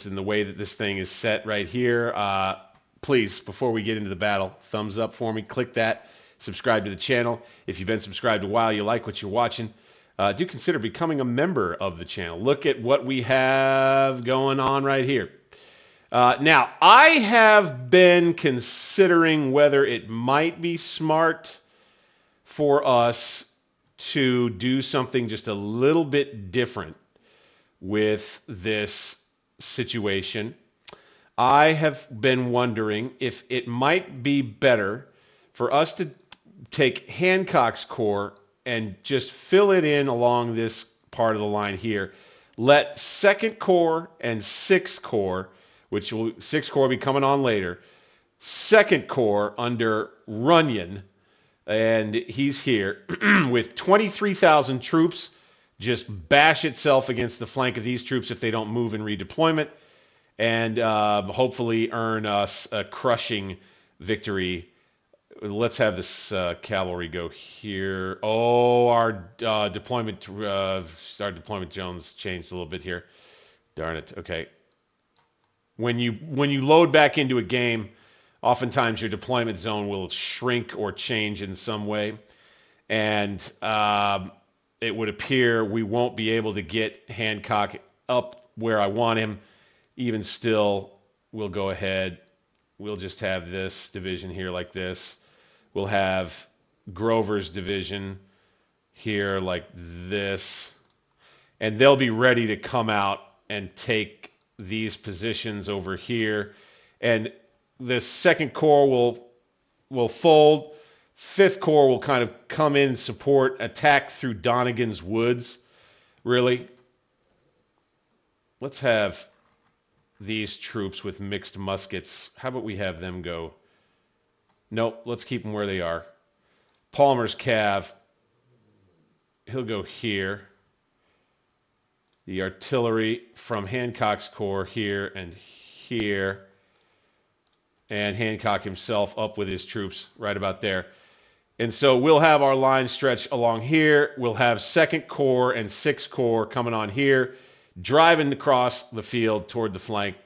in the way that this thing is set right here. Please, before we get into the battle, thumbs up for me. Click that. Subscribe to the channel. If you've been subscribed a while, you like what you're watching, do consider becoming a member of the channel. Look at what we have going on right here. Now, I have been considering whether it might be smart for us to do something just a little bit different with this situation. I have been wondering if it might be better for us to take Hancock's Corps and just fill it in along this part of the line here. Let 2nd Corps and 6th Corps, which will 6th Corps be coming on later, 2nd Corps under Runyon, and he's here with 23,000 troops, just bash itself against the flank of these troops if they don't move in redeployment, and hopefully earn us a crushing victory. Let's have this cavalry go here. Oh, our deployment zones changed a little bit here. Darn it. Okay. When you load back into a game, oftentimes your deployment zone will shrink or change in some way, and it would appear we won't be able to get Hancock up where I want him. Even still, we'll go ahead. We'll just have this division here like this. We'll have Grover's division here like this. And they'll be ready to come out and take these positions over here. And the 2nd Corps will fold. 5th Corps will kind of come in, support, attack through Donegan's Woods, really. Let's have these troops with mixed muskets. How about we have them go? Nope, let's keep them where they are. Palmer's Cav, he'll go here. The artillery from Hancock's Corps here and here. And Hancock himself up with his troops right about there. And so we'll have our line stretch along here. We'll have 2nd Corps and 6th Corps coming on here, driving across the field toward the flank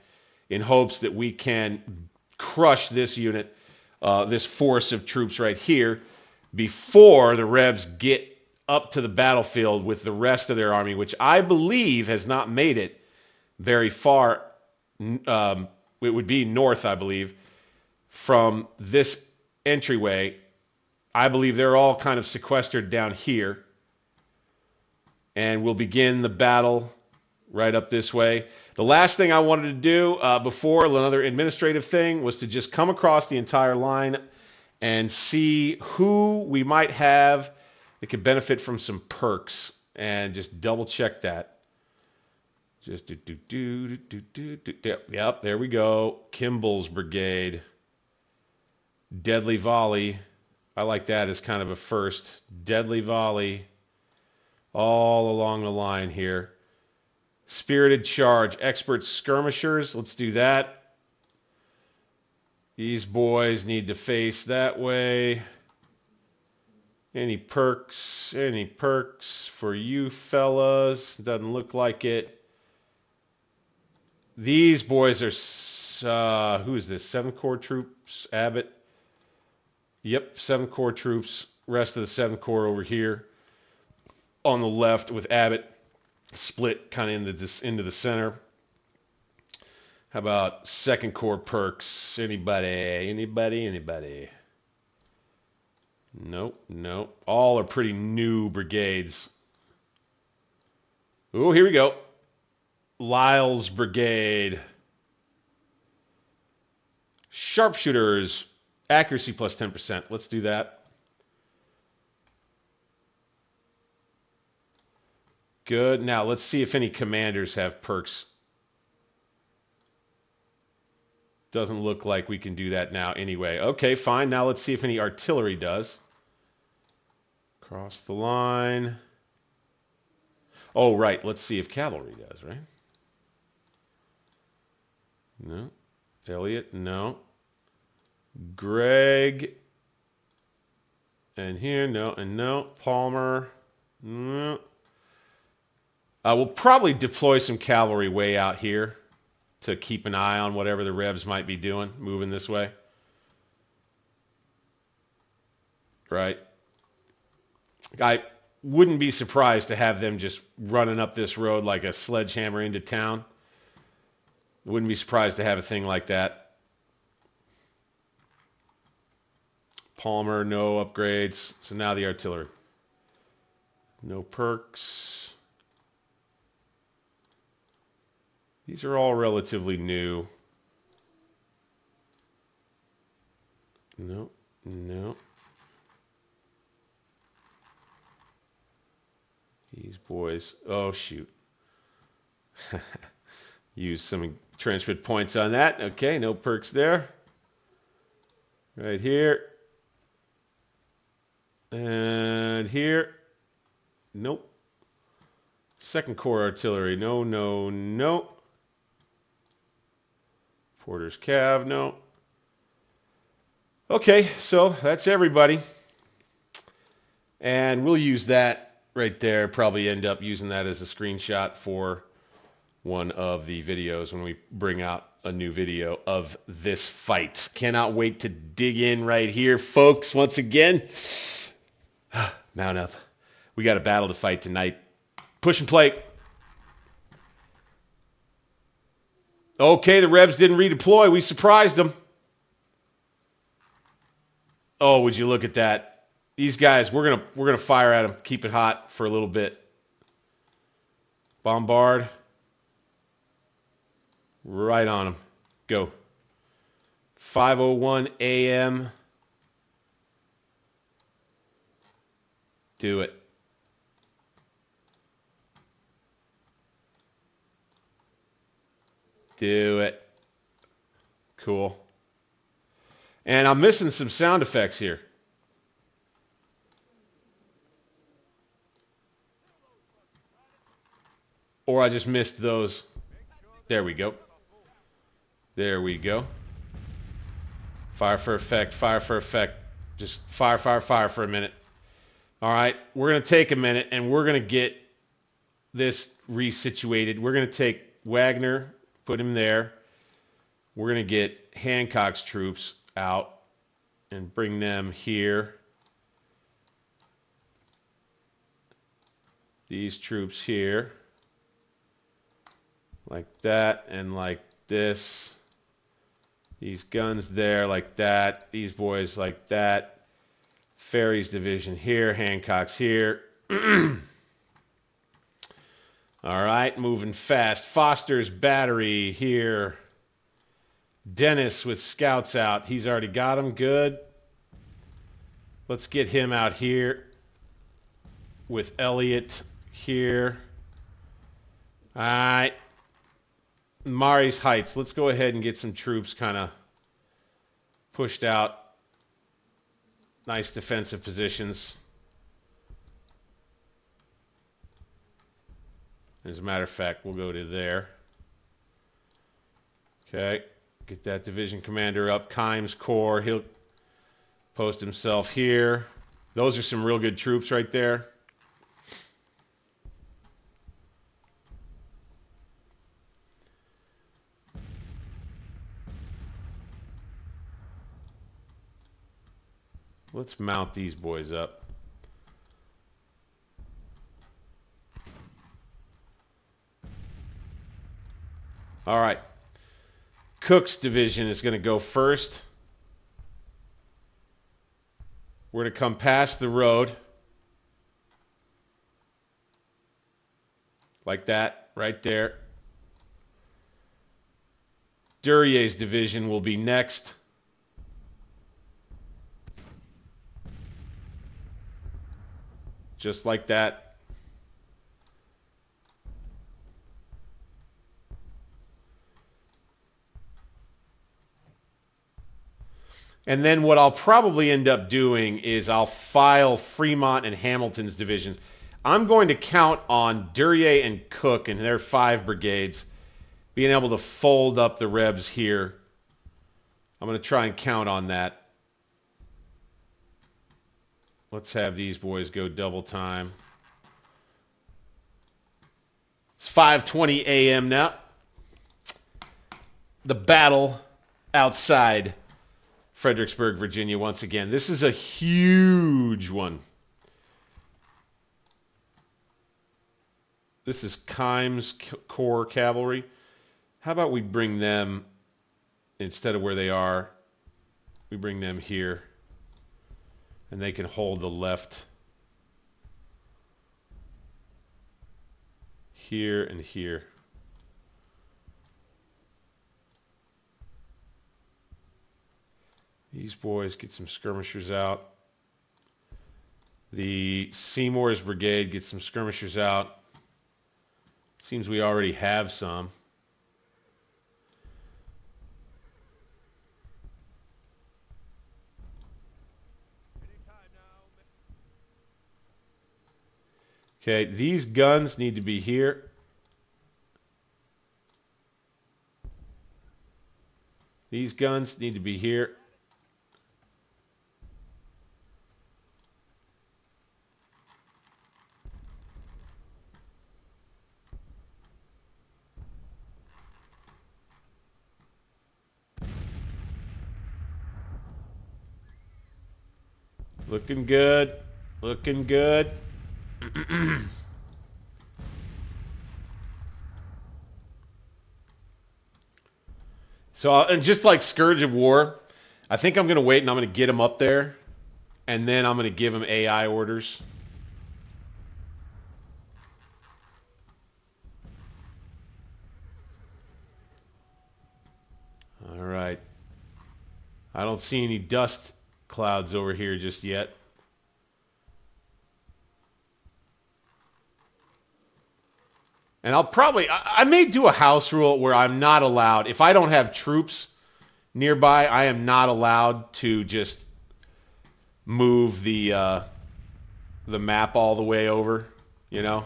in hopes that we can crush this unit, this force of troops right here, before the Rebs get up to the battlefield with the rest of their army, which I believe has not made it very far. It would be north, I believe, from this entryway. I believe they're all kind of sequestered down here. And we'll begin the battle right up this way. The last thing I wanted to do before another administrative thing was to just come across the entire line and see who we might have that could benefit from some perks, and just double check that. Just yep, there we go. Kimball's brigade. Deadly volley. I like that as kind of a first. Deadly volley all along the line here. Spirited charge. Expert skirmishers. Let's do that. These boys need to face that way. Any perks? Any perks for you fellas? Doesn't look like it. These boys are, who is this? 7th Corps troops? Abbott? Yep, 7th Corps troops. Rest of the 7th Corps over here on the left with Abbott split kind of into the center. How about 2nd Corps perks? Anybody? Anybody? Anybody? Nope, nope. All are pretty new brigades. Oh, here we go. Lyle's brigade. Sharpshooters. Accuracy plus 10%. Let's do that. Good. Now, let's see if any commanders have perks. Doesn't look like we can do that now anyway. Okay, fine. Now let's see if any artillery does. Cross the line. Oh, right. Let's see if cavalry does, right? No. Elliott, no. Greg. And here, no. And no. Palmer, no. We'll probably deploy some cavalry way out here. to keep an eye on whatever the Rebs might be doing, moving this way. Right? I wouldn't be surprised to have them just running up this road like a sledgehammer into town. Wouldn't be surprised to have a thing like that. Palmer, no upgrades. So now the artillery. No perks. These are all relatively new. No, no. These boys. Oh, shoot. Use some transferred points on that. Okay, no perks there. Right here. And here. Nope. Second Corps artillery. No, no, no. Porter's Cav. No. Okay, so that's everybody. And we'll use that right there. Probably end up using that as a screenshot for one of the videos when we bring out a new video of this fight. Cannot wait to dig in right here, folks. Once again, mount up. We got a battle to fight tonight. Push and play. Okay, the Rebs didn't redeploy. We surprised them. Oh, would you look at that? These guys, we're gonna fire at them. Keep it hot for a little bit. Bombard. Right on them. Go. 5:01 a.m. Do it. Do it. Cool. And I'm missing some sound effects here. Or I just missed those. There we go. There we go. Fire for effect, fire for effect. Just fire, fire, fire for a minute. All right, we're going to take a minute and we're going to get this resituated. We're going to take Wagner, put him there. We're going to get Hancock's troops out and bring them here. These troops here. Like that and like this. These guns there like that. These boys like that. Ferry's division here. Hancock's here. All right, moving fast. Foster's battery here. Dennis with scouts out. He's already got them. Good. Let's get him out here with Elliott here. All right. Mari's Heights. Let's go ahead and get some troops kind of pushed out. Nice defensive positions. As a matter of fact, we'll go to there. Okay. Get that division commander up. Kimes Corps. He'll post himself here. Those are some real good troops right there. Let's mount these boys up. All right. Cook's division is going to go first. We're going to come past the road. Like that, right there. Durier's division will be next. Just like that. And then what I'll probably end up doing is I'll file Fremont and Hamilton's divisions. I'm going to count on Duryea and Cook and their 5 brigades being able to fold up the Rebs here. I'm going to try and count on that. Let's have these boys go double time. It's 5:20 a.m. now. the battle outside Fredericksburg, Virginia once again. This is a huge one. This is Kimes Corps Cavalry. How about we bring them, instead of where they are, we bring them here, and they can hold the left here and here. These boys get some skirmishers out. The Seymour's Brigade gets some skirmishers out. Seems we already have some. Okay, these guns need to be here. These guns need to be here. Looking good. Looking good. So, and just like Scourge of War, I think I'm going to wait and I'm going to get him up there. And then I'm going to give him AI orders. All right. I don't see any dust clouds over here just yet. And I'll probably, I may do a house rule where I'm not allowed, if I don't have troops nearby, I am not allowed to just move the map all the way over, you know?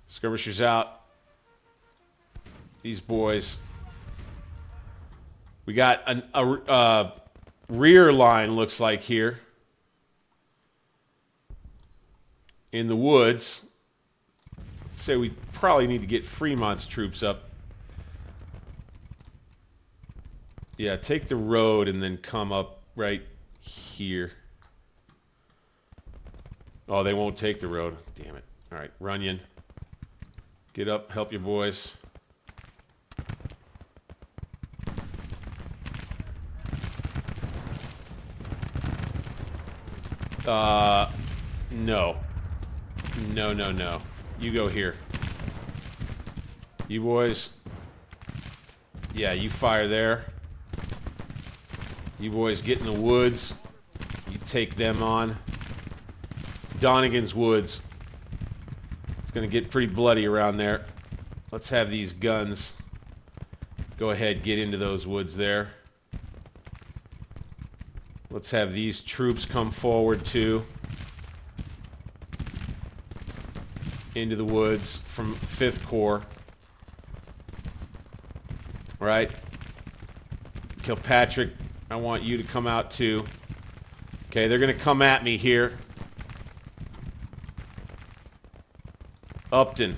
Skirmishers out. These boys. We got a rear line, looks like, here in the woods. So we probably need to get Fremont's troops up. Yeah, take the road and then come up right here. Oh, they won't take the road. Damn it. All right, Runyon. Get up, help your boys. No. No, no, no. You go here. You boys. Yeah, you fire there. You boys get in the woods. You take them on. Donegan's Woods. It's going to get pretty bloody around there. Let's have these guns go ahead, get into those woods there. Let's have these troops come forward too. Into the woods from 5th Corps. Right? Kilpatrick, I want you to come out too. Okay, they're going to come at me here. Upton.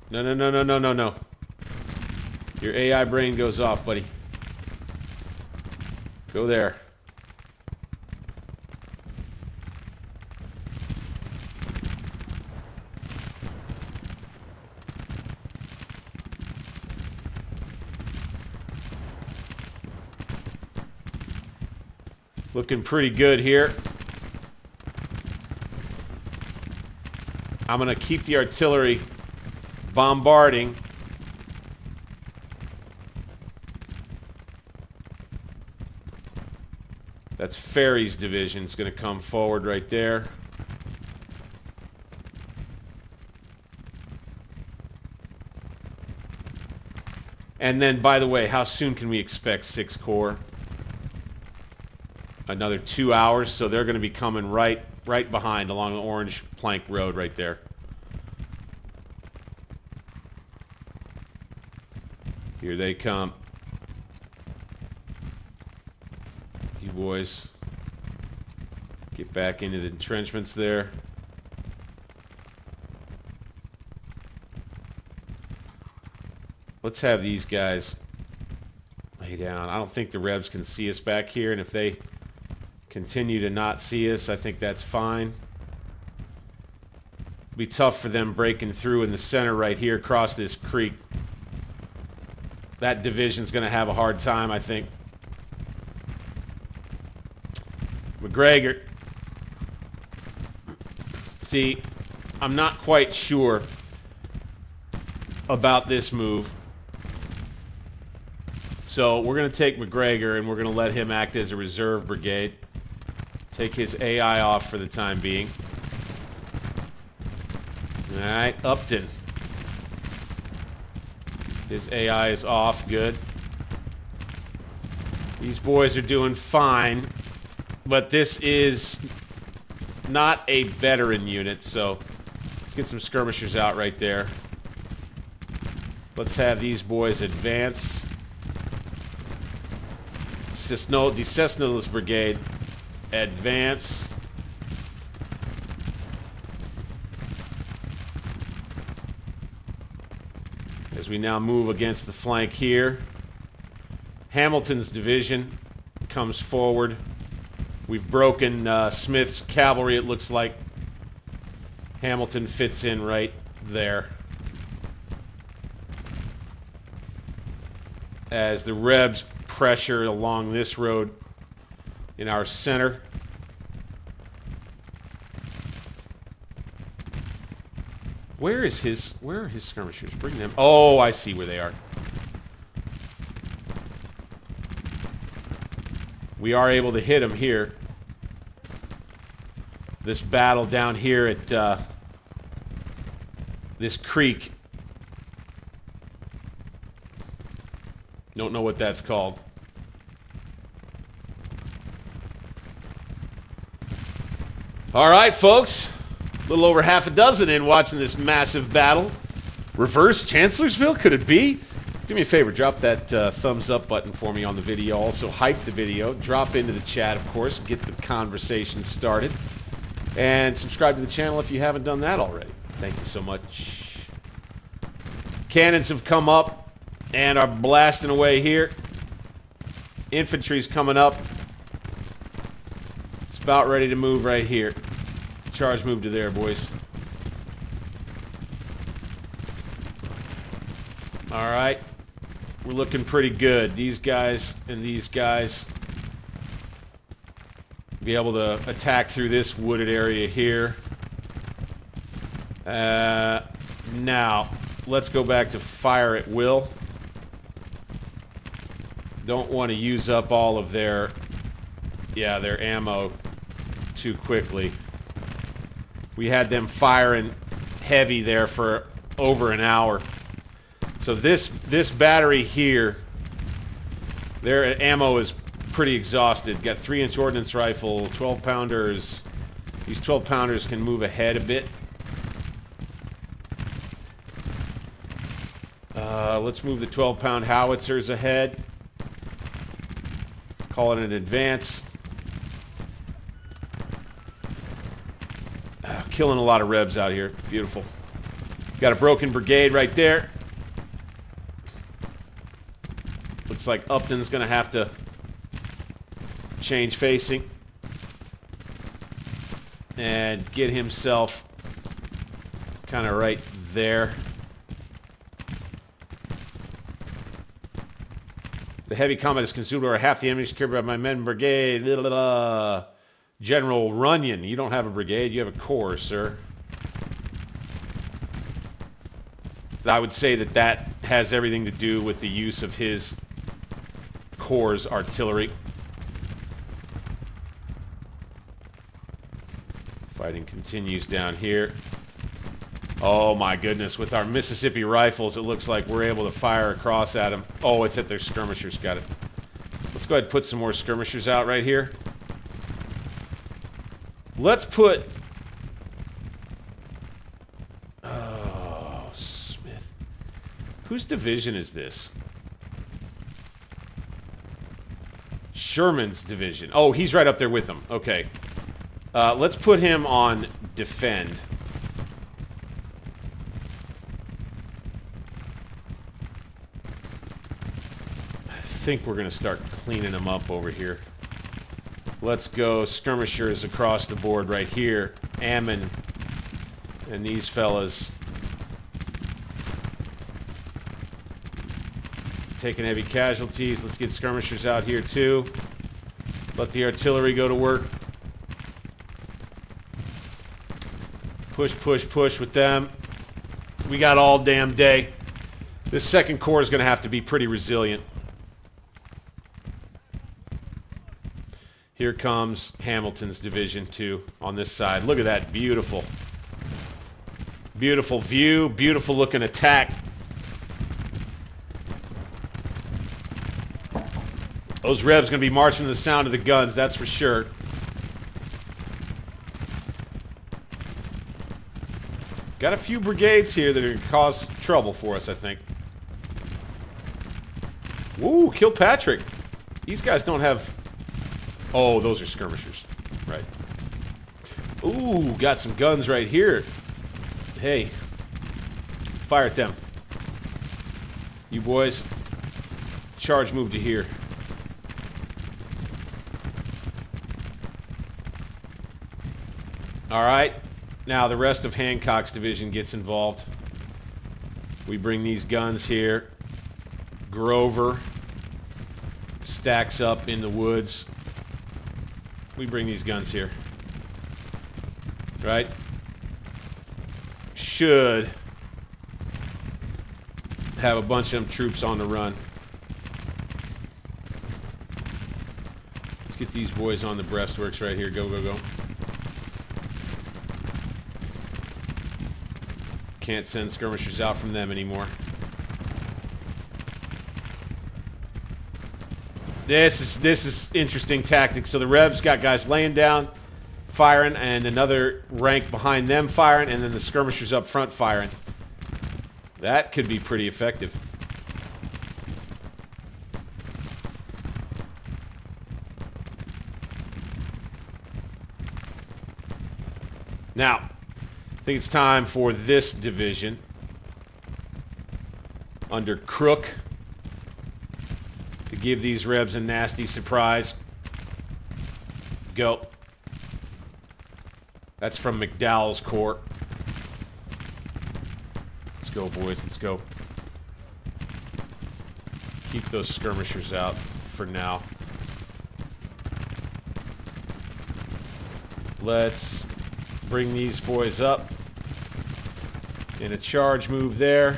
No, no, no, no, no, no, no. Your AI brain goes off, buddy. Go there. Looking pretty good here. I'm going to keep the artillery bombarding. That's Ferry's division. It's going to come forward right there. And then, by the way, how soon can we expect 6th Corps? Another 2 hours, so they're going to be coming right behind along the orange plank road right there. Here they come. You boys. Get back into the entrenchments there. Let's have these guys lay down. I don't think the Rebs can see us back here, and if they continue to not see us, I think that's fine. Be tough for them breaking through in the center right here across this creek. That division's going to have a hard time, I think. McGregor. See, I'm not quite sure about this move. So we're going to take McGregor and we're going to let him act as a reserve brigade. Take his AI off for the time being. Alright, Upton. His AI is off, good. These boys are doing fine, but this is not a veteran unit, so let's get some skirmishers out right there. Let's have these boys advance. The Cessnolis Brigade advance. As we now move against the flank here. Hamilton's division comes forward. We've broken Smith's cavalry, it looks like. Hamilton fits in right there. As the Rebs pressure along this road in our center. Where are his skirmishers? Bring them. Oh, I see where they are. We are able to hit them here. This battle down here at this creek. Don't know what that's called. All right, folks. A little over half a dozen in watching this massive battle. Reverse Chancellorsville, could it be? Do me a favor, drop that thumbs up button for me on the video. Also, hype the video. Drop into the chat, of course. Get the conversation started. And subscribe to the channel if you haven't done that already. Thank you so much. Cannons have come up and are blasting away here. Infantry's coming up. It's about ready to move right here. Charge move to there, boys. All right. We're looking pretty good. These guys and these guys be able to attack through this wooded area here. Now, let's go back to fire at will. Don't want to use up all of their ammo too quickly. We had them firing heavy there for over an hour. So this battery here, their ammo is pretty exhausted. Got 3-inch ordnance rifle, 12-pounders. These 12-pounders can move ahead a bit. Let's move the 12-pound howitzers ahead. Call it an advance. Killing a lot of Rebs out here. Beautiful. Got a broken brigade right there. Looks like Upton's going to have to change facing and get himself kind of right there. The heavy combat is consumed over half the ammunition carried by my men brigade. General Runyon, you don't have a brigade, you have a corps, sir. I would say that that has everything to do with the use of his corps' artillery. Fighting continues down here. Oh my goodness, with our Mississippi rifles, it looks like we're able to fire across at them. Oh, it's at their skirmishers, got it. Let's go ahead and put some more skirmishers out right here. Let's put... Oh, Smith. Whose division is this? Sherman's division. Oh, he's right up there with them. Okay. Let's put him on defend. I think we're going to start cleaning them up over here. Let's go skirmishers across the board right here. Ammon and these fellas taking heavy casualties. Let's get skirmishers out here too. Let the artillery go to work. Push, push, push with them. We got all damn day. This second corps is going to have to be pretty resilient. Here comes Hamilton's division too on this side. Look at that. Beautiful. Beautiful view. Beautiful looking attack. Those Revs going to be marching to the sound of the guns, that's for sure. Got a few brigades here that are going to cause trouble for us, I think. Woo, Kilpatrick. These guys don't have... Oh, those are skirmishers. Right. Ooh, got some guns right here. Hey. Fire at them. You boys. Charge move to here. Alright. Now the rest of Hancock's division gets involved. We bring these guns here. Grover stacks up in the woods. We bring these guns here. Right? Should have a bunch of them troops on the run. Let's get these boys on the breastworks right here. Go, go, go. Can't send skirmishers out from them anymore. This is interesting tactics. So the Revs got guys laying down, firing, and another rank behind them firing, and then the skirmishers up front firing. That could be pretty effective. Now, I think it's time for this division under Crook to give these Revs a nasty surprise. Go. That's from McDowell's corps. Let's go, boys. Let's go. Keep those skirmishers out for now. Let's bring these boys up in a charge move there.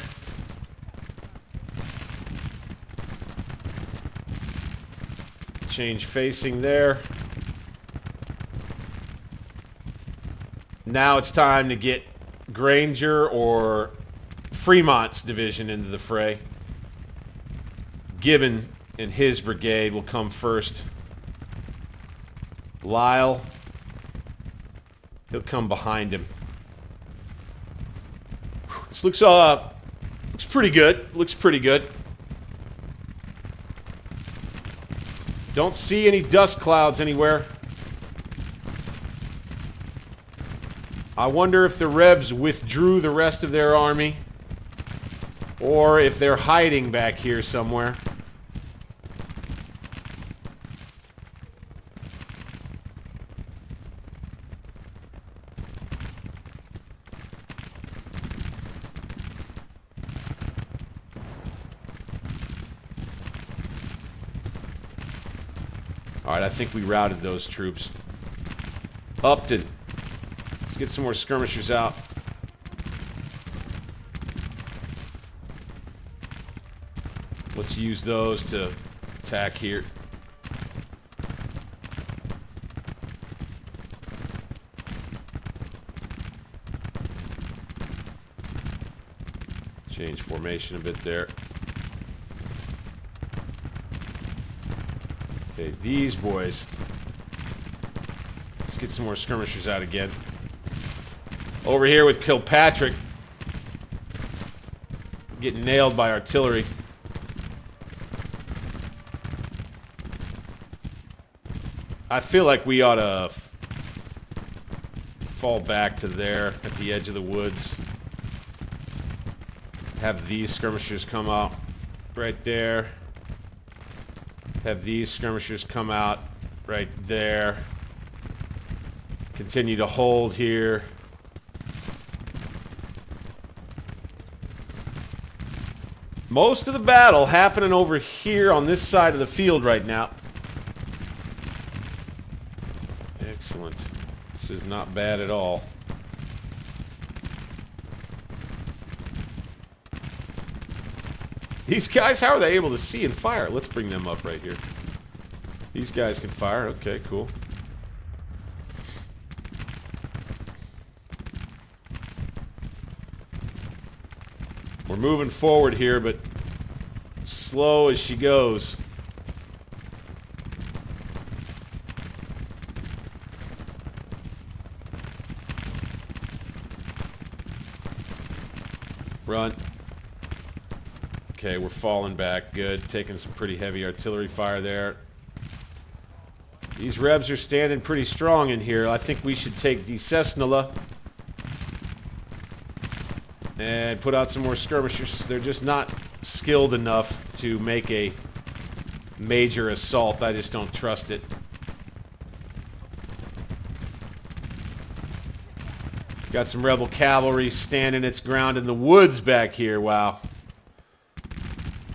Change facing there. Now it's time to get Granger or Fremont's division into the fray. Gibbon and his brigade will come first. Lyle, he'll come behind him. This looks pretty good. Looks pretty good. Don't see any dust clouds anywhere. I wonder if the Rebs withdrew the rest of their army, or if they're hiding back here somewhere. Alright, I think we routed those troops. Upton. Let's get some more skirmishers out. Let's use those to attack here. Change formation a bit there. Okay, these boys. Let's get some more skirmishers out again. Over here with Kilpatrick. Getting nailed by artillery. I feel like we ought to fall back to there at the edge of the woods. Have these skirmishers come out right there. Have these skirmishers come out right there. Continue to hold here. Most of the battle happening over here on this side of the field right now. Excellent. This is not bad at all. These guys, how are they able to see and fire? Let's bring them up right here. These guys can fire. Okay, cool. We're moving forward here, but slow as she goes. Run. Okay, we're falling back. Good. Taking some pretty heavy artillery fire there. These Rebs are standing pretty strong in here. I think we should take Cessnola and put out some more skirmishers. They're just not skilled enough to make a major assault. I just don't trust it. Got some rebel cavalry standing its ground in the woods back here. Wow.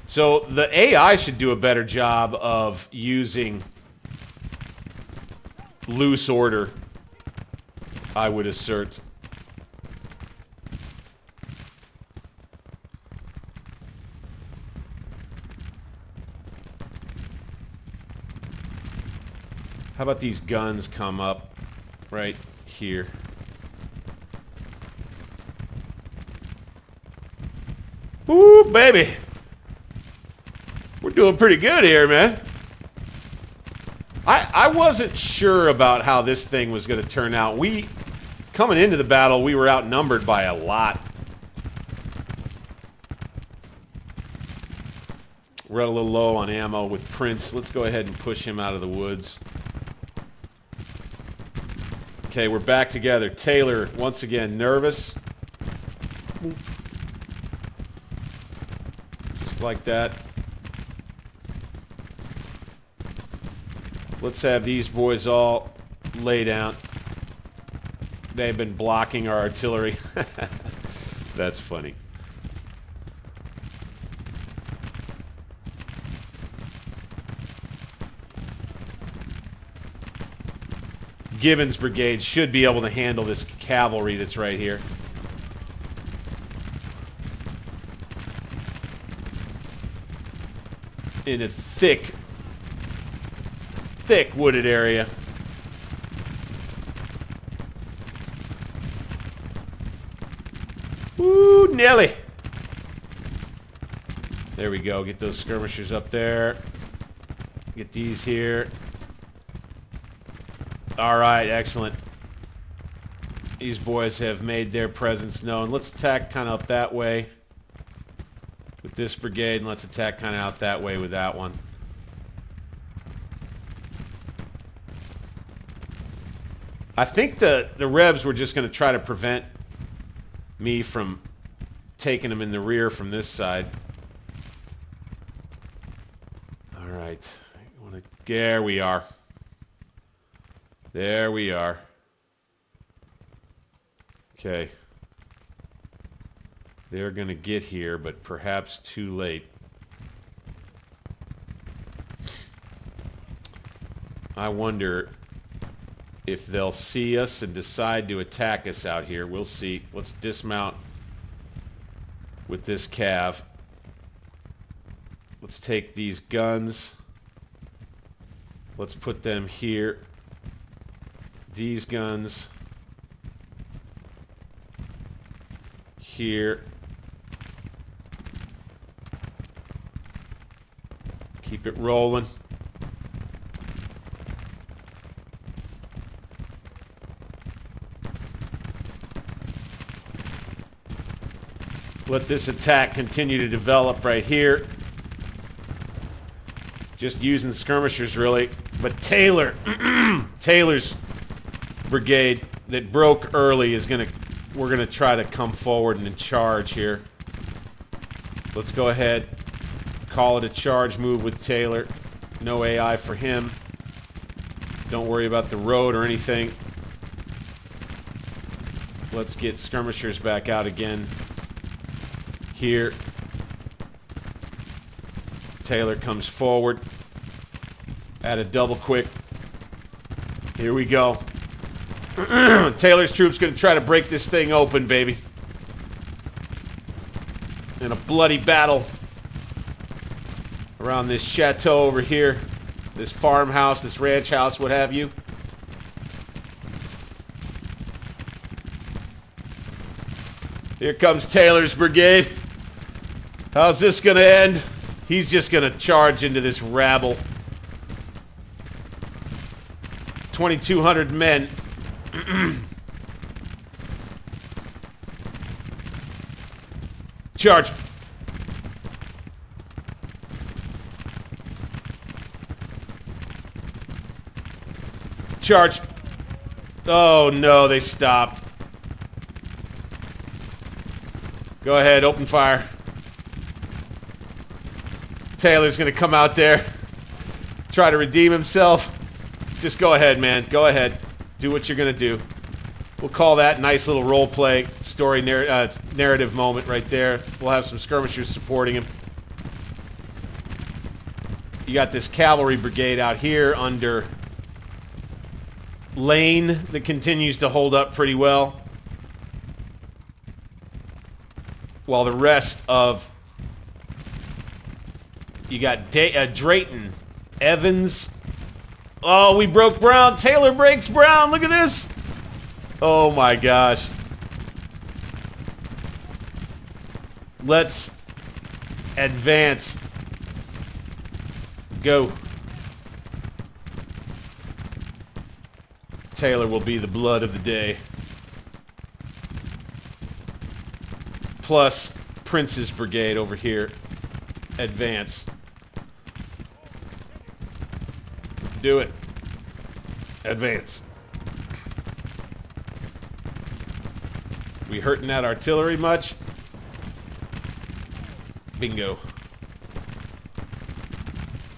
So the AI should do a better job of using loose order, I would assert. How about these guns come up right here? Ooh, baby. We're doing pretty good here, man. I wasn't sure about how this thing was going to turn out. Coming into the battle, we were outnumbered by a lot. We're a little low on ammo with Prince. Let's go ahead and push him out of the woods. Okay, we're back together. Taylor, once again, nervous. Just like that. Let's have these boys all lay down. They've been blocking our artillery. That's funny. Gibbons' brigade should be able to handle this cavalry that's right here. In a thick wooded area. Woo, Nelly. There we go. Get those skirmishers up there. Get these here. All right, excellent. These boys have made their presence known. Let's attack kind of up that way with this brigade, and let's attack kind of out that way with that one. I think the Rebs were just going to try to prevent me from taking them in the rear from this side. All right. There we are. There we are. Okay. They're going to get here, but perhaps too late. I wonder if they'll see us and decide to attack us out here. We'll see. Let's dismount with this cav. Let's take these guns. Let's put them here. These guns here. Keep it rolling. Let this attack continue to develop right here. Just using skirmishers, really. But Taylor's brigade, that broke early is we're gonna try to come forward and charge here. Let's go ahead, call it a charge move with Taylor. No AI for him. Don't worry about the road or anything. Let's get skirmishers back out again. Here. Taylor comes forward. Add a double quick. Here we go. Taylor's troops gonna try to break this thing open, baby. In a bloody battle around this chateau over here, this farmhouse, this ranch house, what have you. Here comes Taylor's brigade. How's this gonna end? He's just gonna charge into this rabble. 2,200 men. Charge. Charge. Oh no, they stopped. Go ahead, open fire. Taylor's gonna come out there, try to redeem himself. Just go ahead, man. Go ahead. Do what you're gonna do. We'll call that nice little role play story narrative moment right there. We'll have some skirmishers supporting him. You got this cavalry brigade out here under Lane that continues to hold up pretty well, while the rest of you got Drayton, Evans. Oh, we broke Brown. Taylor breaks Brown. Look at this. Oh my gosh. Let's advance. Go. Taylor will be the blood of the day. Plus Prince's brigade over here. Advance. Do it. Advance. We hurting that artillery much? Bingo.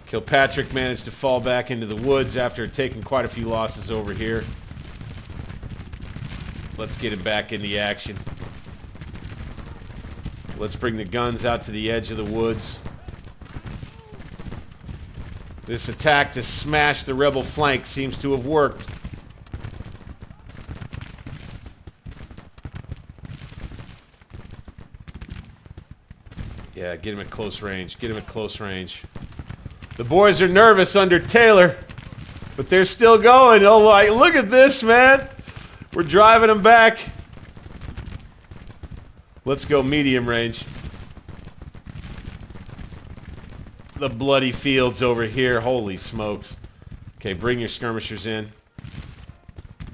Kilpatrick managed to fall back into the woods after taking quite a few losses over here. Let's get him back in the action. Let's bring the guns out to the edge of the woods. This attack to smash the rebel flank seems to have worked. Yeah, get him at close range. Get him at close range. The boys are nervous under Taylor, but they're still going. Oh, my, look at this, man. We're driving them back. Let's go medium range. The bloody fields over here. Holy smokes. Okay, bring your skirmishers in.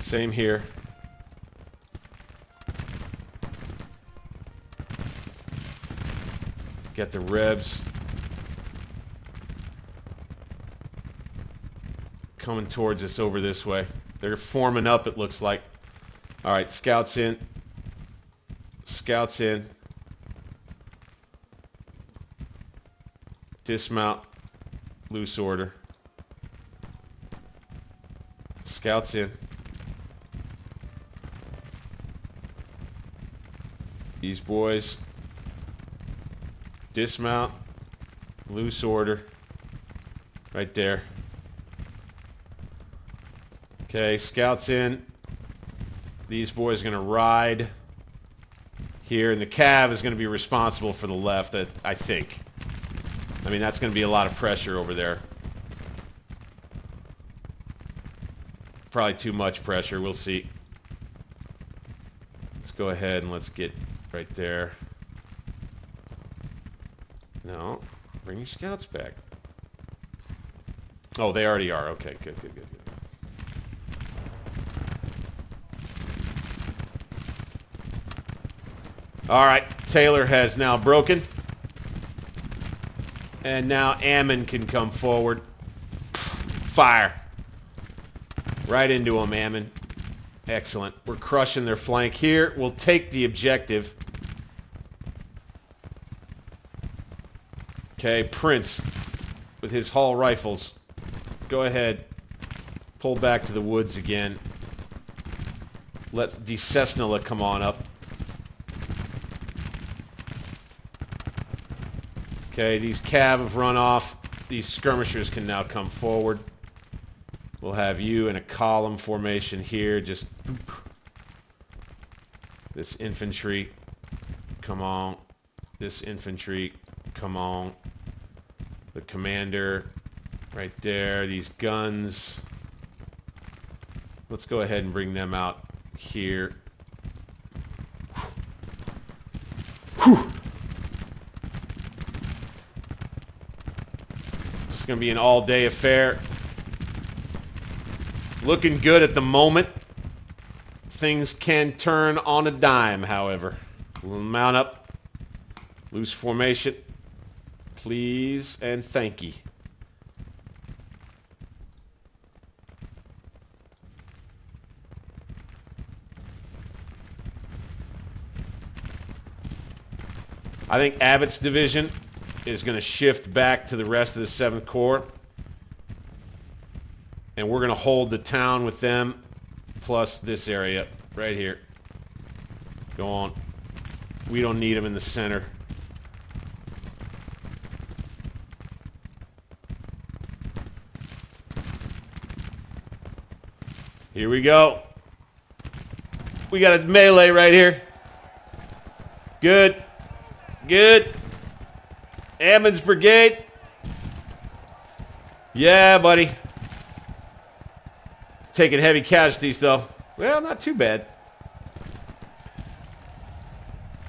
Same here. Get the Rebs coming towards us over this way. They're forming up, it looks like. All right, scouts in. Scouts in. Dismount. Loose order. Scouts in. These boys. Dismount. Loose order. Right there. Okay, scouts in. These boys are going to ride here, and the Cav is going to be responsible for the left, I think. I mean, that's going to be a lot of pressure over there. Probably too much pressure. We'll see. Let's go ahead and let's get right there. No. Bring your scouts back. Oh, they already are. Okay, good, good, good, good. All right, Taylor has now broken. And now Ammon can come forward. Fire. Right into him, Ammon. Excellent. We're crushing their flank here. We'll take the objective. Okay, Prince with his Hall rifles. Go ahead. Pull back to the woods again. Let the Cessna come on up. Okay, these cav have run off. These skirmishers can now come forward. We'll have you in a column formation here. Just this infantry, come on. This infantry, come on. The commander, right there. These guns. Let's go ahead and bring them out here. Whew. This is going to be an all-day affair. Looking good at the moment. Things can turn on a dime, however. We'll mount up. Loose formation. Please and thank you. I think Abbott's division is going to shift back to the rest of the 7th Corps. And we're going to hold the town with them, plus this area right here. Go on. We don't need them in the center. Here we go. We got a melee right here. Good. Good. Ammons Brigade. Yeah, buddy. Taking heavy casualties, though. Well, not too bad.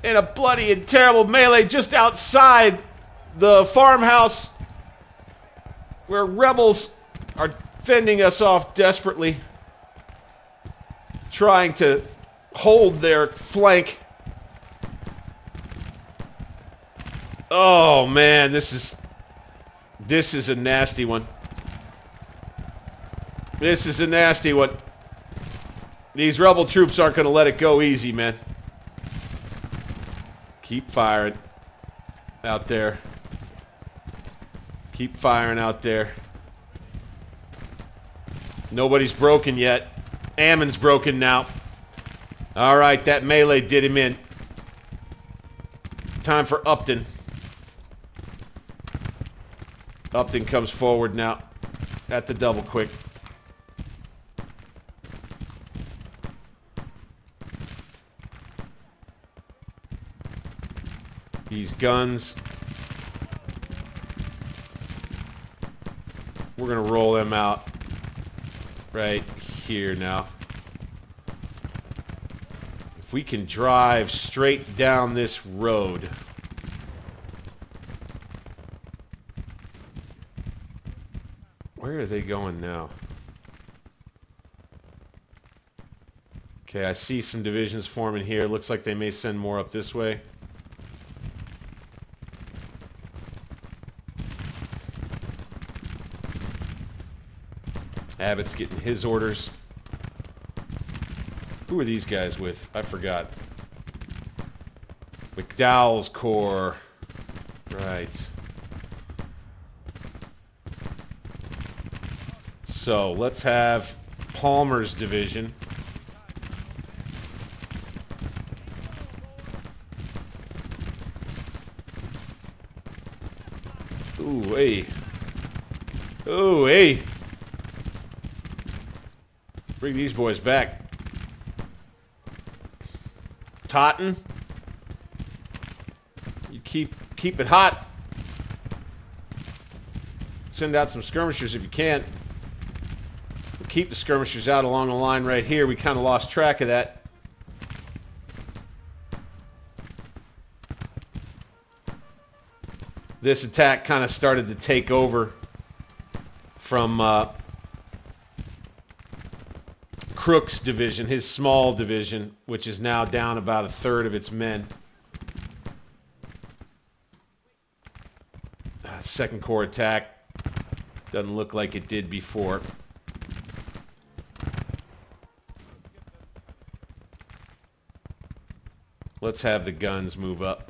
And a bloody and terrible melee just outside the farmhouse where rebels are fending us off desperately, trying to hold their flank. Oh man, this is a nasty one. This is a nasty one. These rebel troops aren't going to let it go easy, man. Keep firing out there. Keep firing out there. Nobody's broken yet. Ammon's broken now. All right, that melee did him in. Time for Upton. Upton comes forward now at the double quick. These guns, we're going to roll them out right here now. If we can drive straight down this road. Where are they going now? Okay, I see some divisions forming here. Looks like they may send more up this way. Abbott's getting his orders. Who are these guys with? I forgot. McDowell's Corps. Right. So, let's have Palmer's division. Ooh, hey. Ooh, hey. Bring these boys back. Totten. You keep it hot. Send out some skirmishers if you can. We'll keep the skirmishers out along the line right here. We kind of lost track of that. This attack kind of started to take over from Crook's division, his small division, which is now down about 1/3 of its men. 2nd Corps attack doesn't look like it did before. Let's have the guns move up.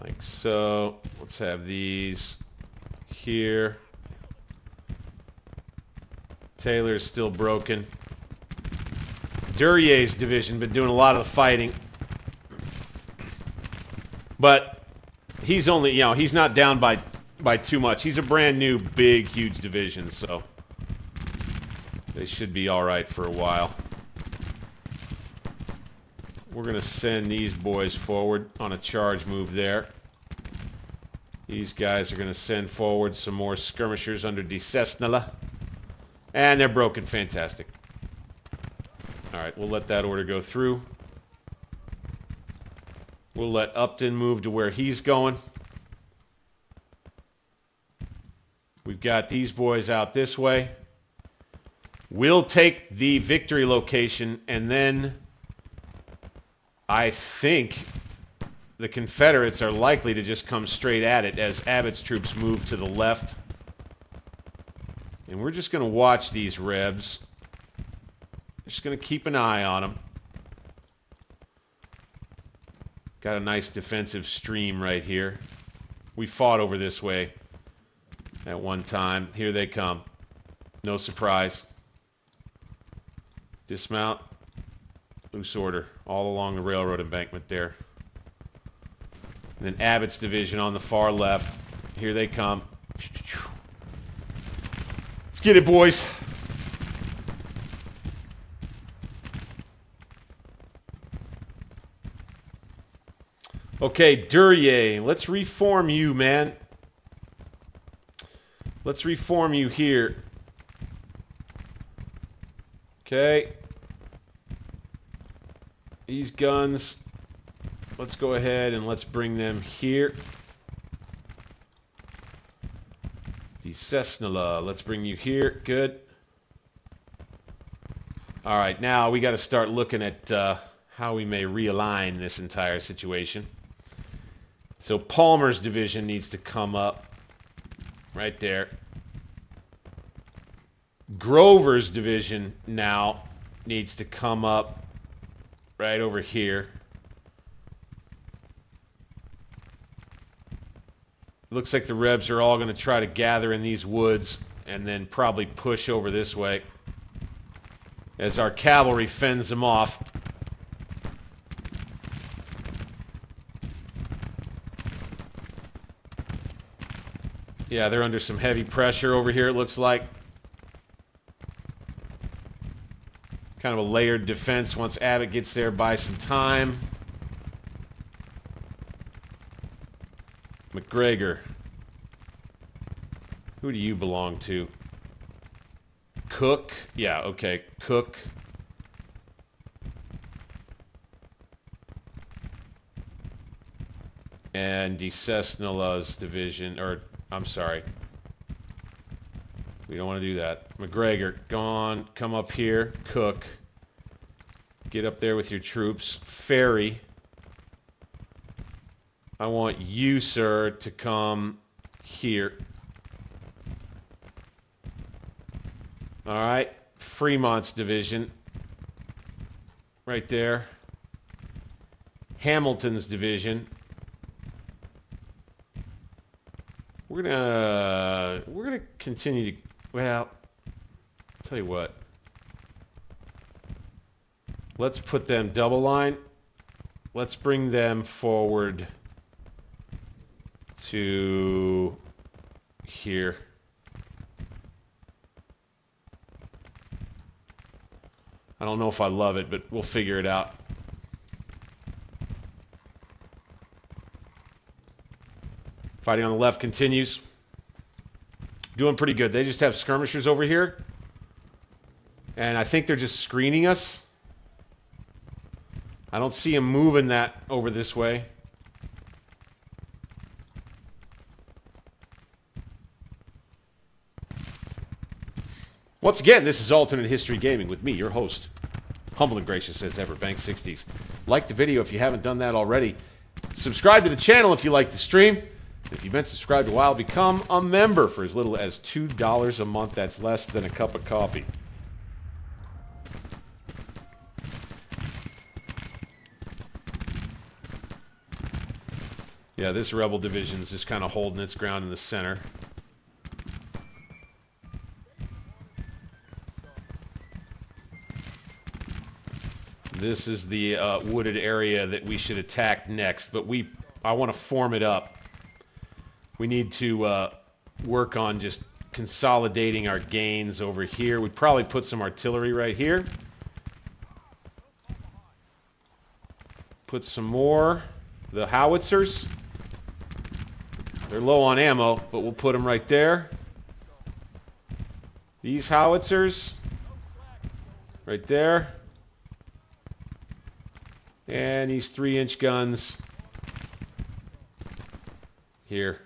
Like so. Let's have these here. Taylor's still broken. Durier's division been doing a lot of the fighting. But he's only, he's not down by too much. He's a brand new, big, huge division, so they should be all right for a while. We're going to send these boys forward on a charge move there. These guys are going to send forward some more skirmishers under De Cesnola. And they're broken. Fantastic. All right, we'll let that order go through. We'll let Upton move to where he's going. We've got these boys out this way. We'll take the victory location, and then I think the Confederates are likely to just come straight at it as Abbott's troops move to the left. And we're just going to watch these Rebs. Just going to keep an eye on them. Got a nice defensive stream right here. We fought over this way at one time. Here they come. No surprise. Dismount. Loose order. All along the railroad embankment there. And then Abbott's division on the far left. Here they come. Let's get it, boys. Okay, Duryea, let's reform you, man. Let's reform you here. Okay. These guns, let's go ahead and let's bring them here. De Cesnola, let's bring you here. Good. All right, now we got to start looking at how we may realign this entire situation. So Palmer's division needs to come up right there. Grover's division now needs to come up right over here. Looks like the Rebs are all going to try to gather in these woods and then probably push over this way as our cavalry fends them off. Yeah, they're under some heavy pressure over here, it looks like. Kind of a layered defense once Abbott gets there. Buy some time. McGregor. Who do you belong to? Cook? Yeah, okay. Cook. And De Cesnola's division, or I'm sorry. We don't want to do that. McGregor, gone. Come up here. Cook. Get up there with your troops. Ferry. I want you, sir, to come here. All right. Fremont's division. Right there. Hamilton's division. We're gonna continue to, well, I'll tell you what. Let's put them double line. Let's bring them forward to here. I don't know if I love it, but we'll figure it out. Fighting on the left continues. Doing pretty good. They just have skirmishers over here. And I think they're just screening us. I don't see them moving that over this way. Once again, this is Alternate History Gaming with me, your host. Humble and gracious as ever, Bank 60s. Like the video if you haven't done that already. Subscribe to the channel if you like the stream. If you've been subscribed a while, become a member for as little as $2 a month. That's less than a cup of coffee. Yeah, this rebel division is just kind of holding its ground in the center. This is the wooded area that we should attack next, but I want to form it up. We need to work on just consolidating our gains over here. We'd probably put some artillery right here. Put some more. The howitzers. They're low on ammo, but we'll put them right there. These howitzers. Right there. And these 3-inch guns. Here.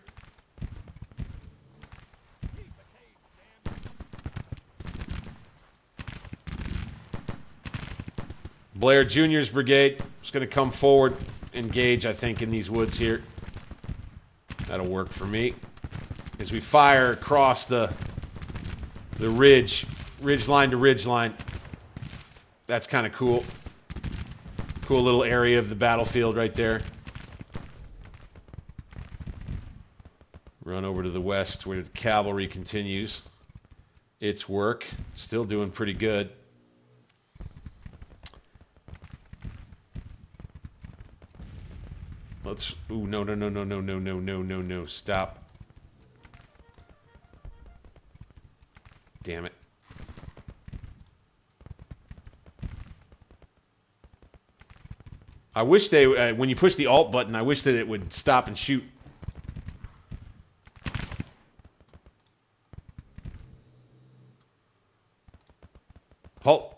Blair Jr.'s brigade is going to come forward, engage, I think, in these woods here. That'll work for me. As we fire across the ridge line to ridge line. That's kind of cool. Cool little area of the battlefield right there. Run over to the west where the cavalry continues its work. Still doing pretty good. Let's... Ooh, no. Stop. Damn it. I wish they... when you push the Alt button, I wish that it would stop and shoot. Halt.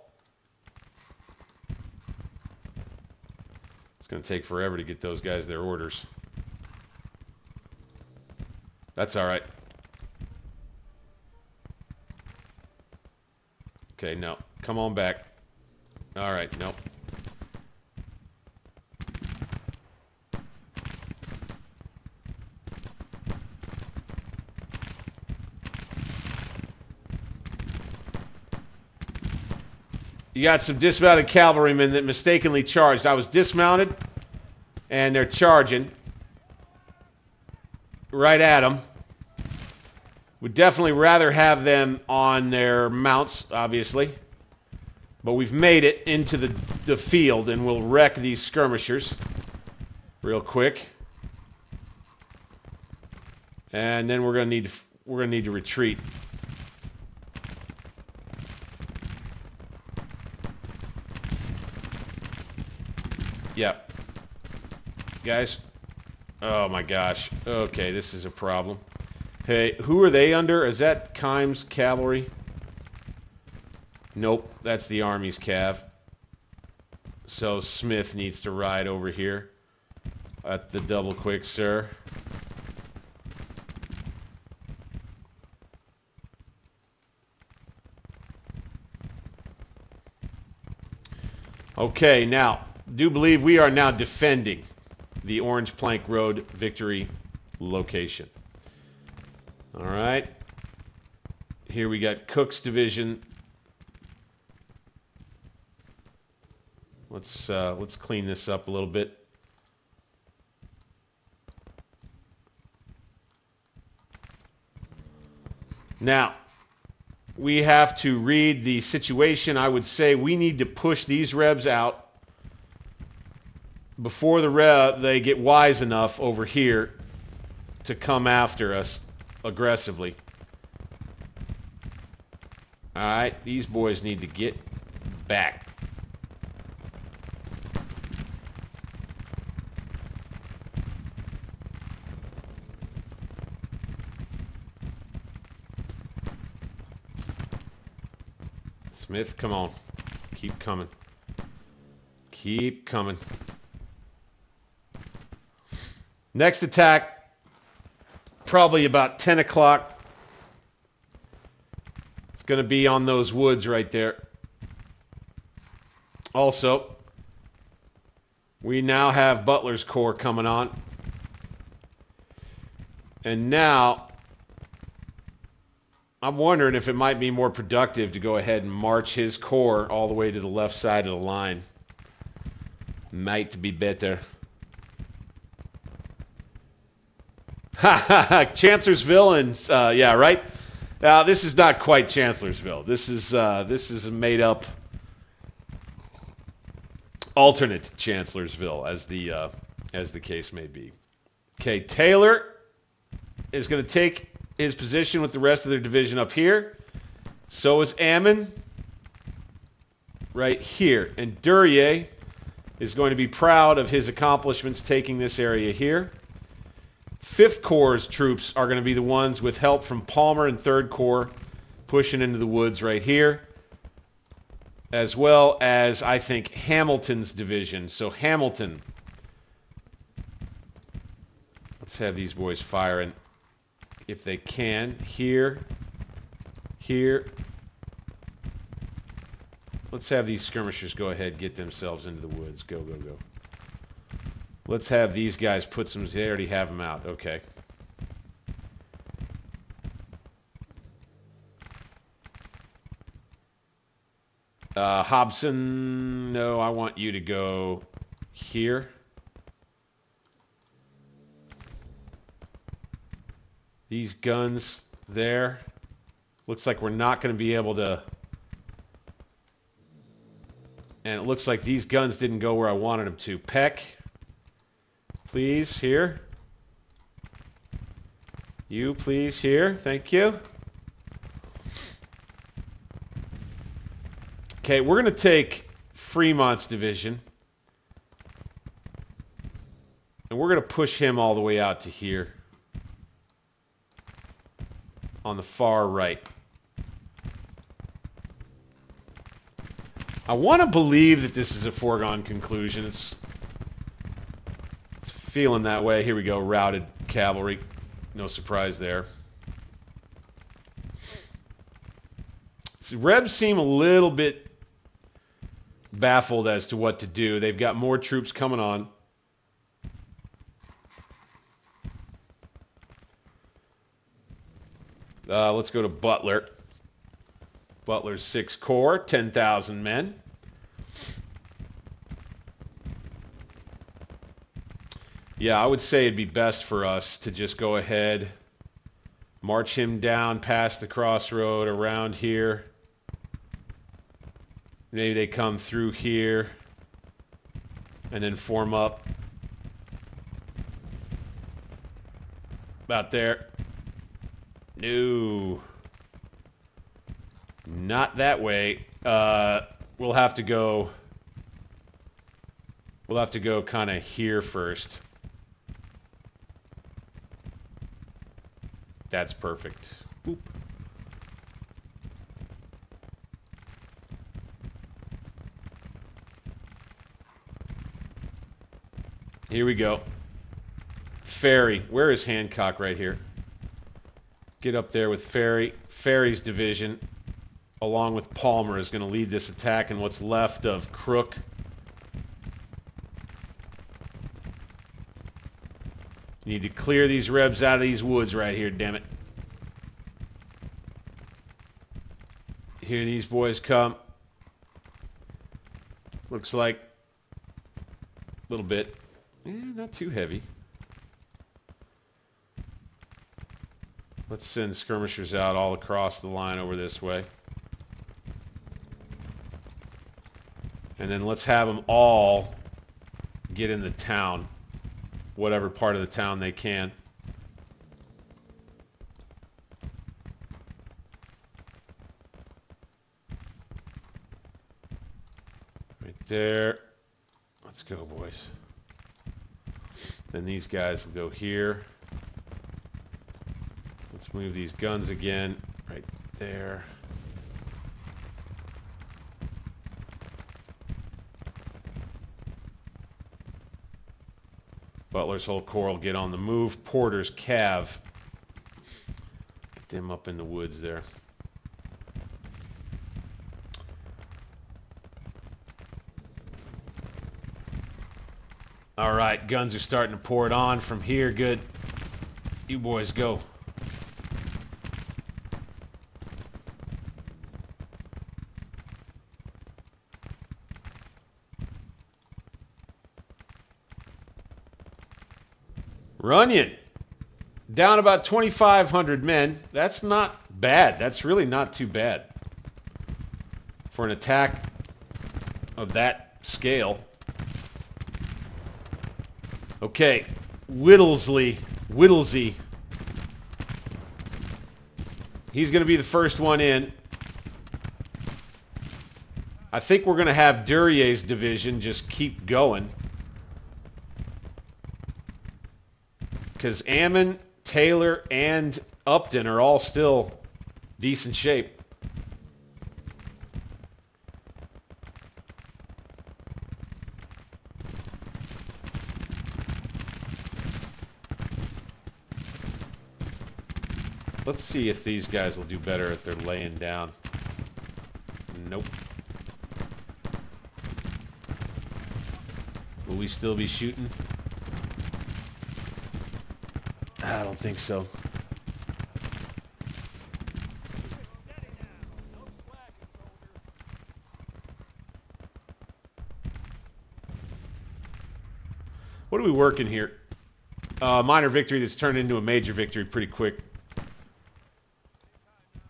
It's going to take forever to get those guys their orders. That's all right. Okay, no. Come on back. All right, no. You got some dismounted cavalrymen that mistakenly charged. I was dismounted, and they're charging right at them. Would definitely rather have them on their mounts, obviously. But we've made it into the field, and we'll wreck these skirmishers real quick. And then we're gonna need to retreat. Yep. Guys. Oh my gosh. Okay, this is a problem. Hey, who are they under? Is that Kimes Cavalry? Nope, that's the Army's Cav. So Smith needs to ride over here at the double quick, sir. Okay, now, do believe we are now defending the Orange Plank Road victory location. All right. Here we got Cook's division. Let's clean this up a little bit. Now, we have to read the situation. I would say we need to push these Rebs out before they get wise enough over here to come after us aggressively. All right, these boys need to get back. Smith, come on. Keep coming. Keep coming. Next attack, probably about 10 o'clock. It's going to be on those woods right there. Also, we now have Butler's Corps coming on. And now, I'm wondering if it might be more productive to go ahead and march his corps all the way to the left side of the line. Might be better. Chancellorsville and yeah, right. This is not quite Chancellorsville. This is a made-up alternate Chancellorsville, as the case may be. Okay, Taylor is going to take his position with the rest of their division up here. So is Ammon right here, and Duryea is going to be proud of his accomplishments taking this area here. 5th Corps' troops are going to be the ones with help from Palmer and 3rd Corps pushing into the woods right here, as well as, I think, Hamilton's division. So Hamilton, let's have these boys firing if they can. Here, here. Let's have these skirmishers go ahead and get themselves into the woods. Go, go, go. Let's have these guys put some... They already have them out. Okay. Hobson, no, I want you to go here. These guns there. Looks like we're not going to be able to... And it looks like these guns didn't go where I wanted them to. Peck, please, here. You, please, here. Thank you. Okay, we're going to take Fremont's division. And we're going to push him all the way out to here. On the far right. I want to believe that this is a foregone conclusion. It's feeling that way. Here we go, routed cavalry. No surprise there. So Rebs seem a little bit baffled as to what to do. They've got more troops coming on. Let's go to Butler. Butler's 6th Corps, 10,000 men. Yeah, I would say it'd be best for us to just go ahead, march him down past the crossroad around here. Maybe they come through here and then form up about there. No. Not that way. We'll have to go kind of here first. That's perfect. Boop. Here we go. Ferry. Where is Hancock? Right here. Get up there with Ferry. Ferry's division, along with Palmer, is going to lead this attack in what's left of Crook. You need to clear these Rebs out of these woods right here, damn it. Here these boys come. Looks like a little bit. Not too heavy. Let's send skirmishers out all across the line over this way. And then let's have them all get in the town. Whatever part of the town they can. Right there. Let's go, boys. Then these guys will go here. Let's move these guns again. Right there. Butler's whole corps will get on the move. Porter's cav. Get them up in the woods there. All right, guns are starting to pour it on from here. Good. You boys go. Runyon. Down about 2,500 men. That's not bad. That's really not too bad for an attack of that scale. Okay, Whittlesey. He's going to be the first one in. I think we're going to have Duryea's division just keep going. Because Ammon, Taylor, and Upton are all still decent shape. Let's see if these guys will do better if they're laying down. Nope. Will we still be shooting? I don't think so. What are we working here? Minor victory that's turned into a major victory pretty quick.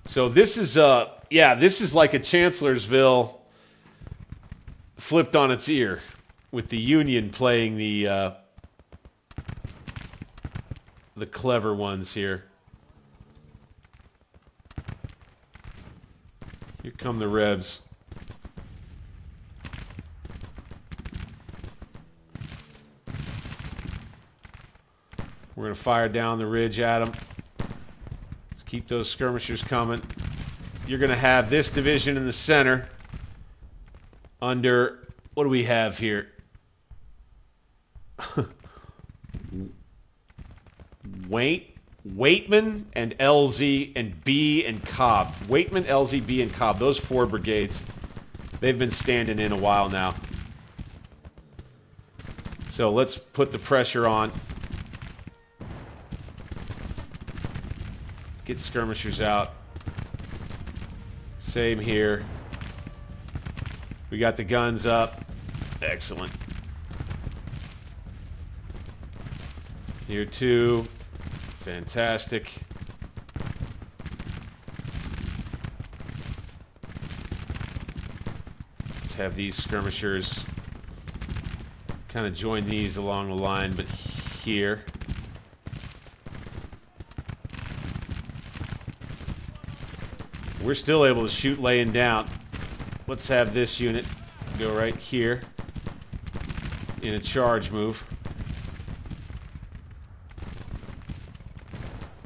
So this is this is like a Chancellorsville flipped on its ear, with the Union playing the clever ones here. Here come the Revs. We're going to fire down the ridge at them. Let's keep those skirmishers coming. You're going to have this division in the center under, what do we have here? Waitman and LZ and B and Cobb. Waitman, LZ, B, and Cobb. Those four brigades. They've been standing in a while now. So let's put the pressure on. Get skirmishers out. Same here. We got the guns up. Excellent. Here too. Fantastic. Let's have these skirmishers kind of join these along the line, but here. We're still able to shoot laying down. Let's have this unit go right here in a charge move.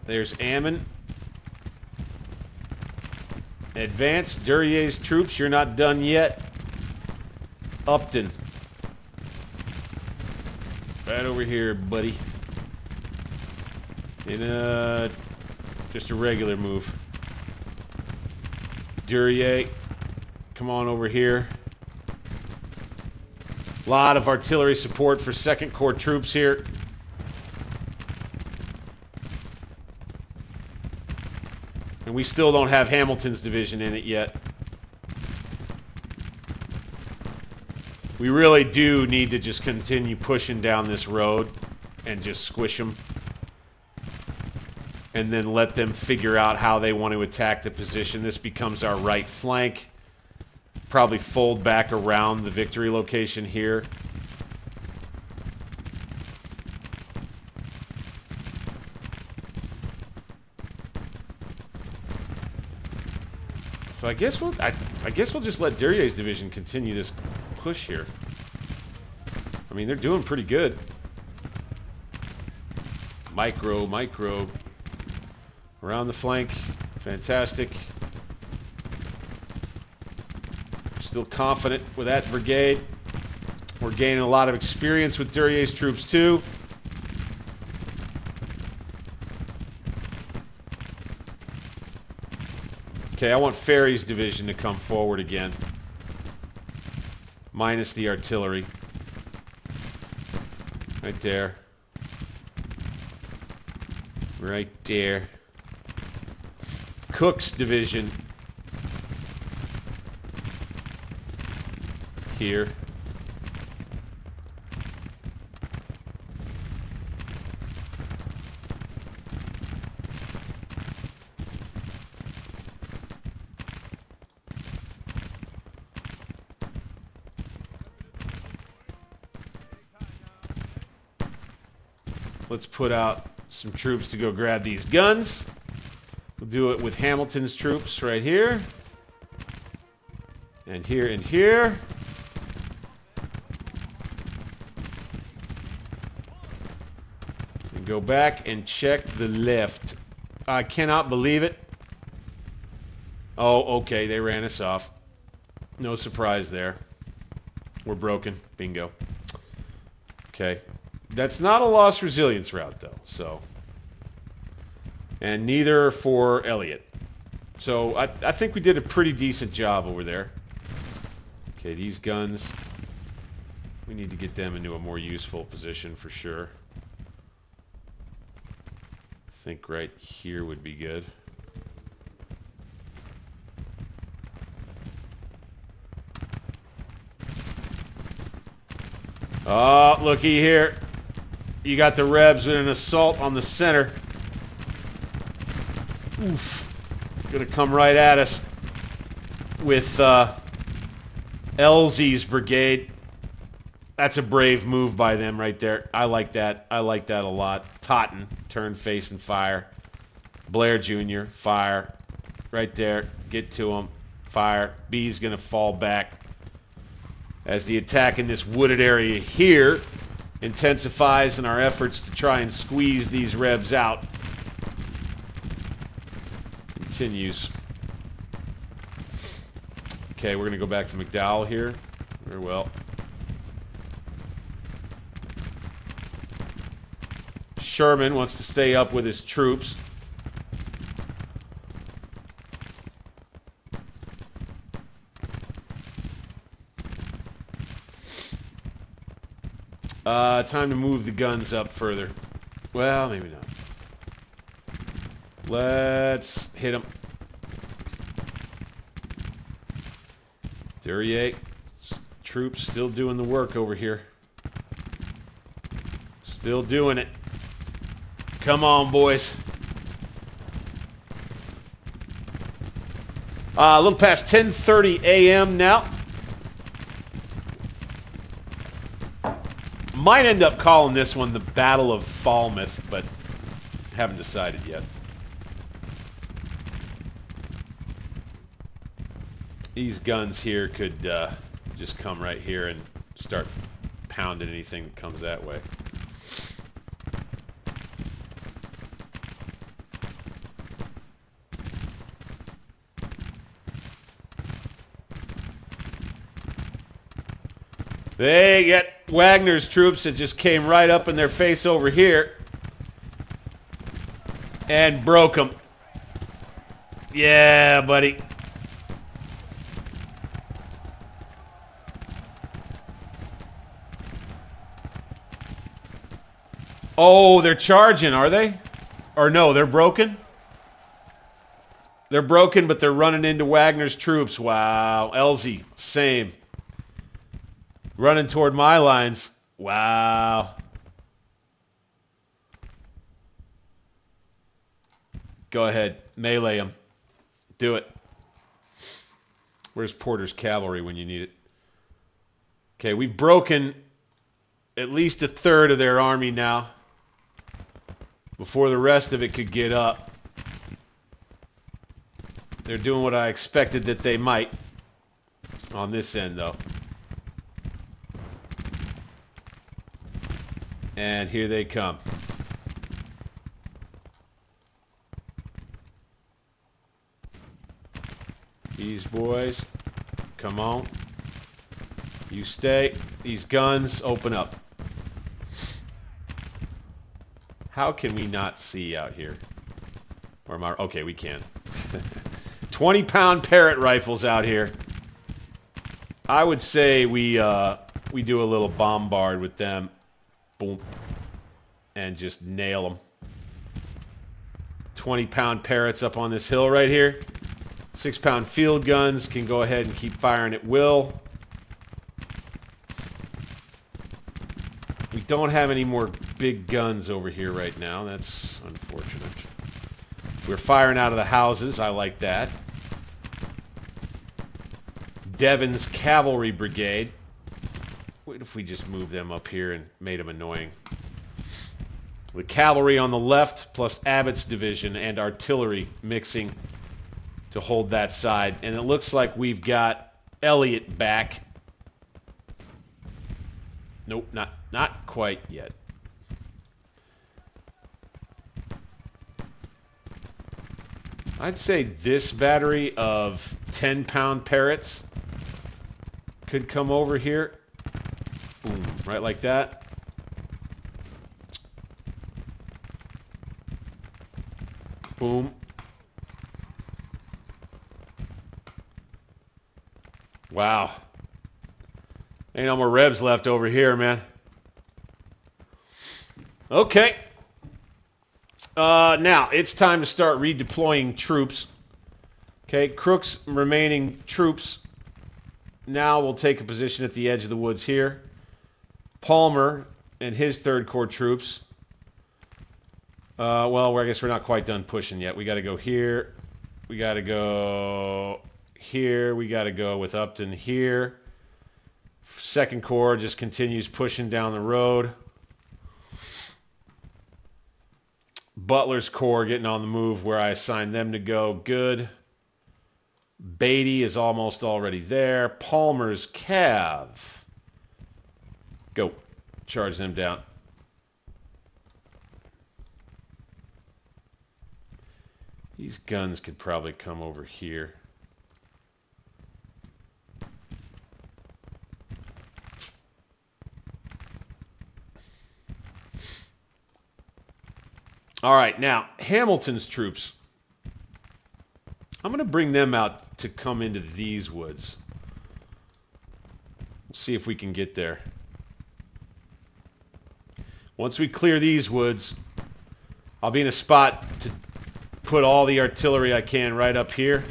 There's Ammon. Advance. Duryea's troops, you're not done yet. Upton. Right over here, buddy. In just a regular move. Duryea, come on over here. A lot of artillery support for 2nd Corps troops here. And we still don't have Hamilton's division in it yet. We really do need to just continue pushing down this road and just squish them. And then let them figure out how they want to attack the position. This becomes our right flank. Probably fold back around the victory location here. So I guess we'll just let Duryea's division continue this push here. I mean, they're doing pretty good. Micro. Around the flank. Fantastic. Still confident with that brigade. We're gaining a lot of experience with Duryea's troops too. Okay, I want Ferry's division to come forward again. Minus the artillery. Right there. Right there. Cook's division. Here. Let's put out some troops to go grab these guns. We'll do it with Hamilton's troops right here. And here and here. And go back and check the left. I cannot believe it. Oh, okay, they ran us off. No surprise there. We're broken. Bingo. Okay. That's not a lost resilience route, though, so. And neither for Elliott. So I think we did a pretty decent job over there. Okay, these guns. We need to get them into a more useful position for sure. I think right here would be good. Oh, looky here. You got the Rebs with an assault on the center. Oof. Gonna come right at us with Elzey's brigade. That's a brave move by them right there. I like that. I like that a lot. Totten, turn, face, and fire. Blair Jr., fire. Right there. Get to him. Fire. B's gonna fall back as the attack in this wooded area here intensifies in our efforts to try and squeeze these Rebs out. Continues. Okay, we're going to go back to McDowell here. Very well. Sherman wants to stay up with his troops. Time to move the guns up further. Well, maybe not. Let's hit them. Duryea, troops still doing the work over here. Still doing it. Come on, boys. A little past 10:30 a.m. now. Might end up calling this one the Battle of Falmouth, but haven't decided yet. These guns here could just come right here and start pounding anything that comes that way. They get Wagner's troops that just came right up in their face over here and broke them. Yeah, buddy. Oh, they're charging, are they? Or no, they're broken? They're broken, but they're running into Wagner's troops. Wow. Elzey, same. Running toward my lines. Wow. Go ahead. Melee them. Do it. Where's Porter's cavalry when you need it? Okay, we've broken at least a third of their army now before the rest of it could get up. They're doing what I expected that they might on this end, though. And here they come. These boys, come on. You stay. These guns, open up. How can we not see out here? Or am I, okay, we can. 20-pound Parrott rifles out here. I would say we do a little bombard with them. Boom. And just nail them. 20-pound Parrots up on this hill right here. 6-pound field guns can go ahead and keep firing at will. We don't have any more big guns over here right now. That's unfortunate. We're firing out of the houses. I like that. Devon's Cavalry Brigade. What if we just moved them up here and made them annoying? The cavalry on the left, plus Abbott's division and artillery mixing to hold that side. And it looks like we've got Elliott back. Nope, not quite yet. I'd say this battery of 10-pound Parrots could come over here. Boom, right like that. Boom. Wow. Ain't no more revs left over here, man. Okay. Now, it's time to start redeploying troops. Okay, Crook's remaining troops now will take a position at the edge of the woods here. Palmer and his 3rd Corps troops. Well, I guess we're not quite done pushing yet. We got to go here. We got to go here. We got to go with Upton here. 2nd Corps just continues pushing down the road. Butler's Corps getting on the move where I assigned them to go. Good. Beatty is almost already there. Palmer's Cav. Go. Charge them down. These guns could probably come over here. All right, now, Hamilton's troops. I'm going to bring them out to come into these woods. We'll see if we can get there. Once we clear these woods, I'll be in a spot to put all the artillery I can right up here.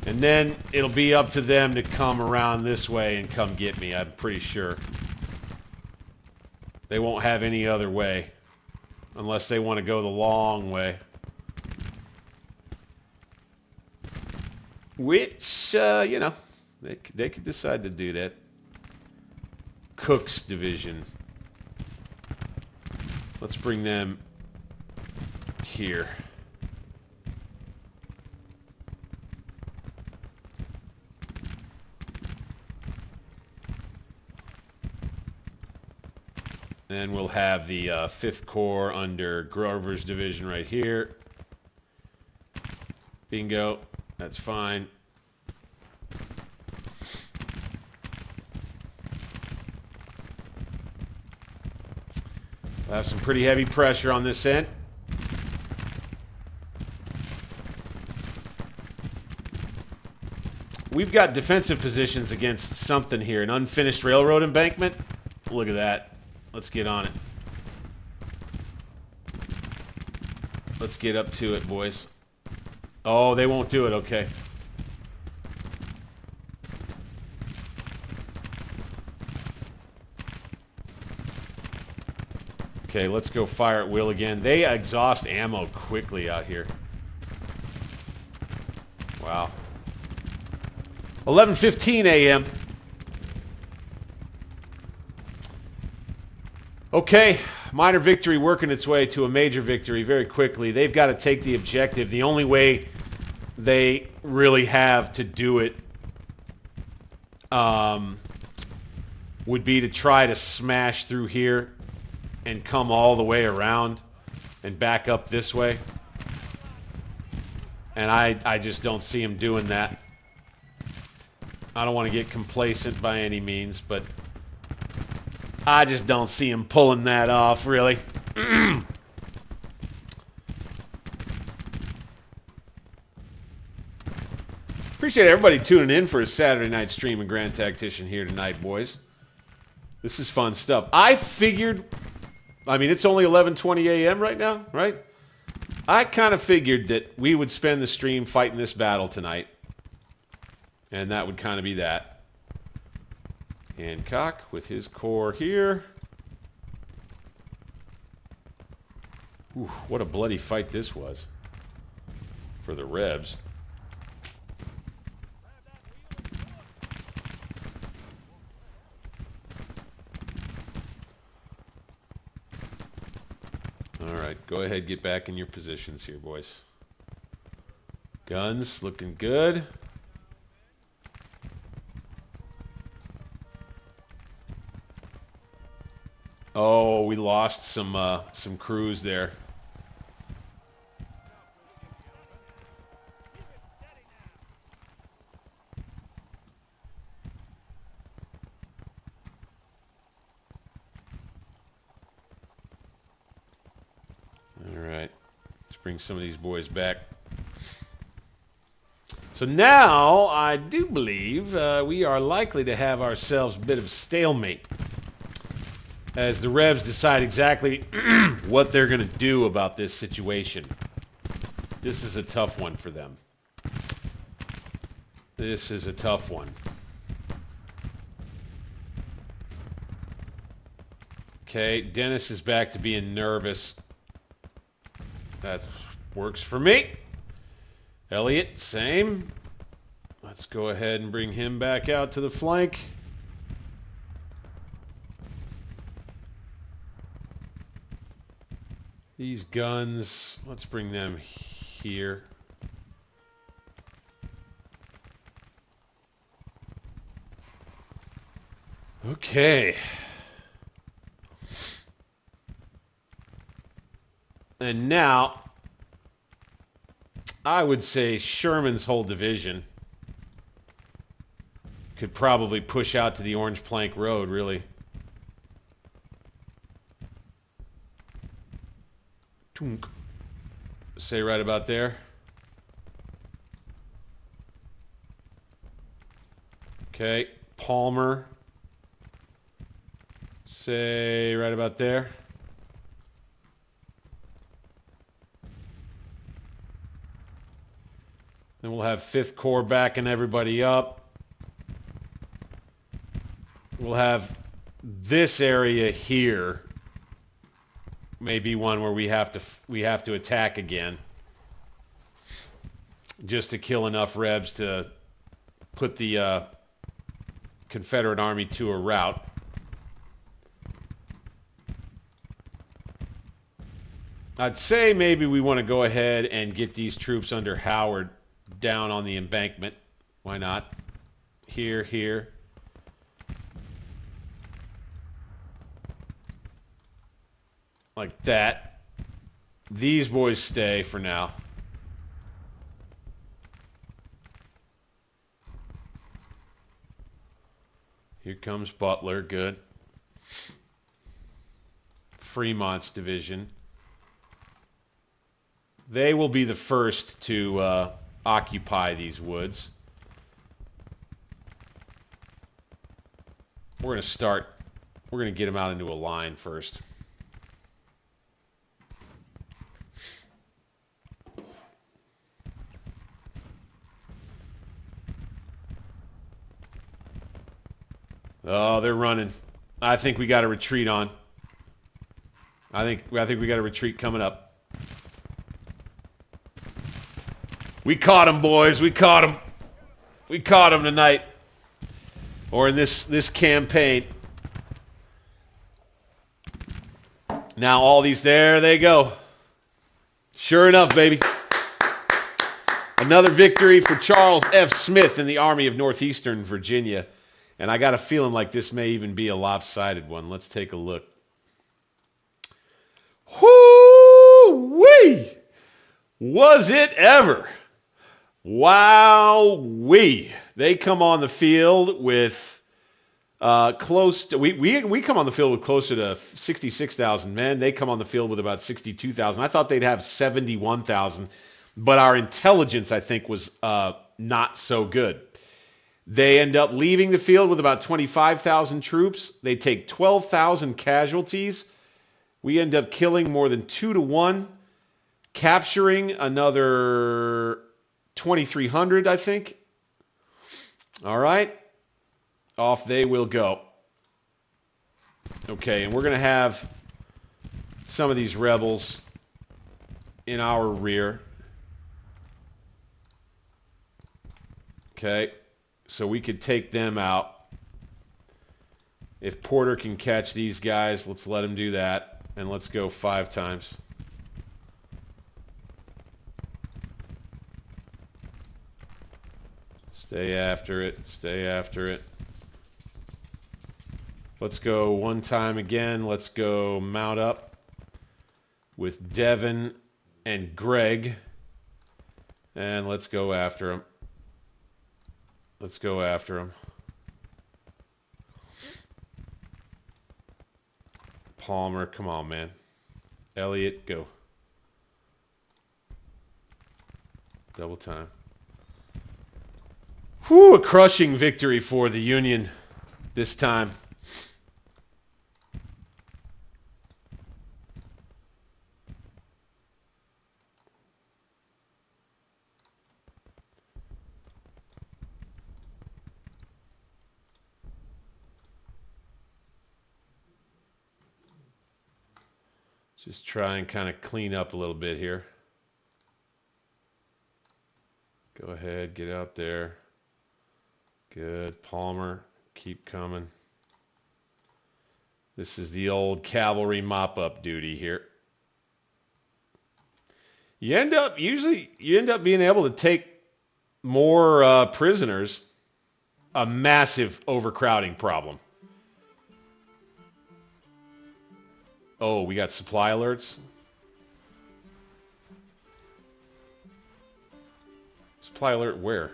And then it'll be up to them to come around this way and come get me, I'm pretty sure. They won't have any other way. Unless they want to go the long way. Which, you know, they could decide to do that. Cook's division. Let's bring them here. Then we'll have the 5th Corps under Grover's division right here. Bingo. That's fine. We'll have some pretty heavy pressure on this end. We've got defensive positions against something here. An unfinished railroad embankment. Look at that. Let's get on it. Let's get up to it, boys. Oh, they won't do it. Okay. Okay, let's go fire at will again. They exhaust ammo quickly out here. Wow. 11:15 a.m. Okay, minor victory working its way to a major victory very quickly. They've got to take the objective. The only way they really have to do it would be to try to smash through here and come all the way around and back up this way. And I just don't see them doing that. I don't want to get complacent by any means, but I just don't see him pulling that off, really. Appreciate everybody tuning in for a Saturday night stream of Grand Tactician here tonight, boys. This is fun stuff. I figured, I mean, it's only 11:20 a.m. right now, right? I kind of figured that we would spend the stream fighting this battle tonight. And that would kind of be that. Hancock with his corps here. Ooh, what a bloody fight this was for the Rebs. All right, go ahead, get back in your positions here, boys. Guns looking good. Oh, we lost some crews there. All right, let's bring some of these boys back. So now I do believe we are likely to have ourselves a bit of stalemate as the Rebs decide exactly what they're going to do about this situation. This is a tough one for them. This is a tough one. Okay, Dennis is back to being nervous. That works for me. Elliot, same. Let's go ahead and bring him back out to the flank. These guns, let's bring them here. Okay. And now, I would say Sherman's whole division could probably push out to the Orange Plank Road, really. Say right about there. Okay, Palmer. Say right about there. Then we'll have 5th Corps backing everybody up. We'll have this area here. Maybe one where we have to attack again, just to kill enough Rebs to put the Confederate Army to a rout. I'd say maybe we want to go ahead and get these troops under Howard down on the embankment. Why not? Here, here. Like that. These boys stay for now. Here comes Butler. Good. Fremont's division. They will be the first to occupy these woods. We're going to get them out into a line first. Oh, they're running. I think we got a retreat on. I think we got a retreat coming up. We caught them, boys. We caught them. We caught them tonight. Or in this campaign. Now all these, there they go. Sure enough, baby. Another victory for Charles F. Smith and the Army of Northeastern Virginia. And I got a feeling like this may even be a lopsided one. Let's take a look. Whoo-wee! Was it ever? Wow-wee. They come on the field with close to... We come on the field with closer to 66,000 men. They come on the field with about 62,000. I thought they'd have 71,000. But our intelligence, I think, was not so good. They end up leaving the field with about 25,000 troops. They take 12,000 casualties. We end up killing more than 2 to 1. capturing another 2,300, I think. All right. Off they will go. Okay, and we're going to have some of these rebels in our rear. Okay, so we could take them out. If Porter can catch these guys, let's let him do that. And let's go 5 times. Stay after it. Stay after it. Let's go 1 time again. Let's go mount up with Devin and Greg. And let's go after him. Let's go after him. Palmer, come on, man. Elliott, go. Double time. Whew, a crushing victory for the Union this time. Just try and kind of clean up a little bit here. Go ahead, get out there. Good. Palmer, keep coming. This is the old cavalry mop-up duty here. You end up being able to take more prisoners. A massive overcrowding problem. Oh, we got supply alerts. Supply alert where?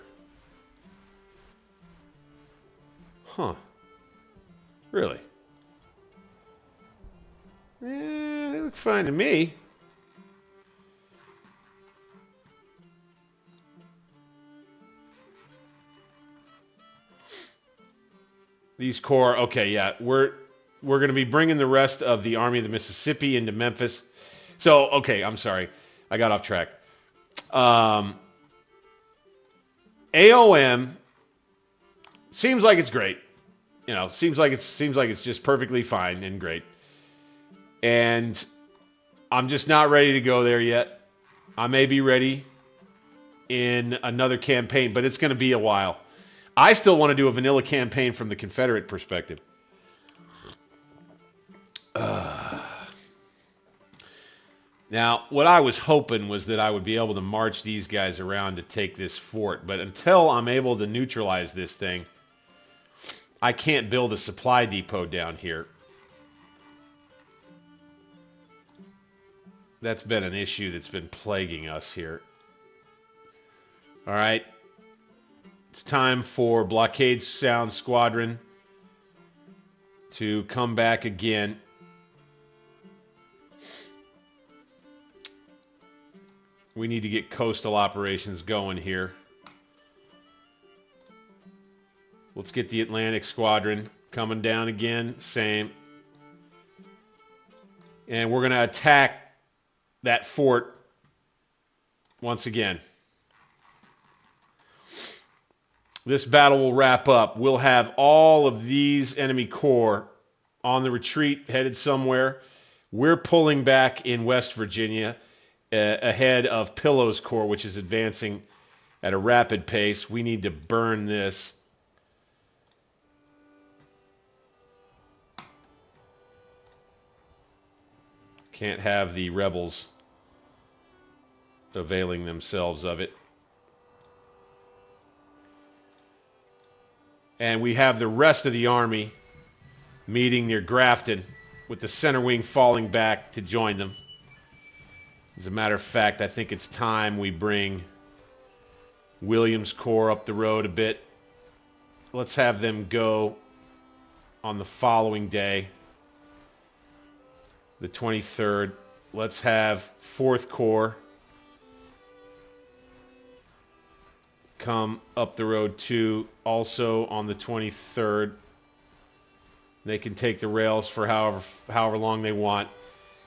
Huh. Really? They look fine to me. These corps, okay, yeah, we're going to be bringing the rest of the Army of the Mississippi into Memphis. So, okay, I'm sorry. I got off track. AOM seems like it's great. You know, seems like it's just perfectly fine and great. And I'm just not ready to go there yet. I may be ready in another campaign, but it's going to be a while. I still want to do a vanilla campaign from the Confederate perspective. Now, what I was hoping was that I would be able to march these guys around to take this fort. But until I'm able to neutralize this thing, I can't build a supply depot down here. That's been an issue that's been plaguing us here. All right. It's time for Blockade Sound Squadron to come back again. We need to get coastal operations going here. Let's get the Atlantic Squadron coming down again. Same. And we're going to attack that fort once again. This battle will wrap up. We'll have all of these enemy corps on the retreat, headed somewhere. We're pulling back in West Virginia ahead of Pillow's corps, which is advancing at a rapid pace. We need to burn this. Can't have the rebels availing themselves of it. And we have the rest of the army meeting near Grafton with the center wing falling back to join them. As a matter of fact, I think it's time we bring Williams Corps up the road a bit. Let's have them go on the following day, the 23rd. Let's have 4th Corps come up the road too, also on the 23rd. They can take the rails for however long they want.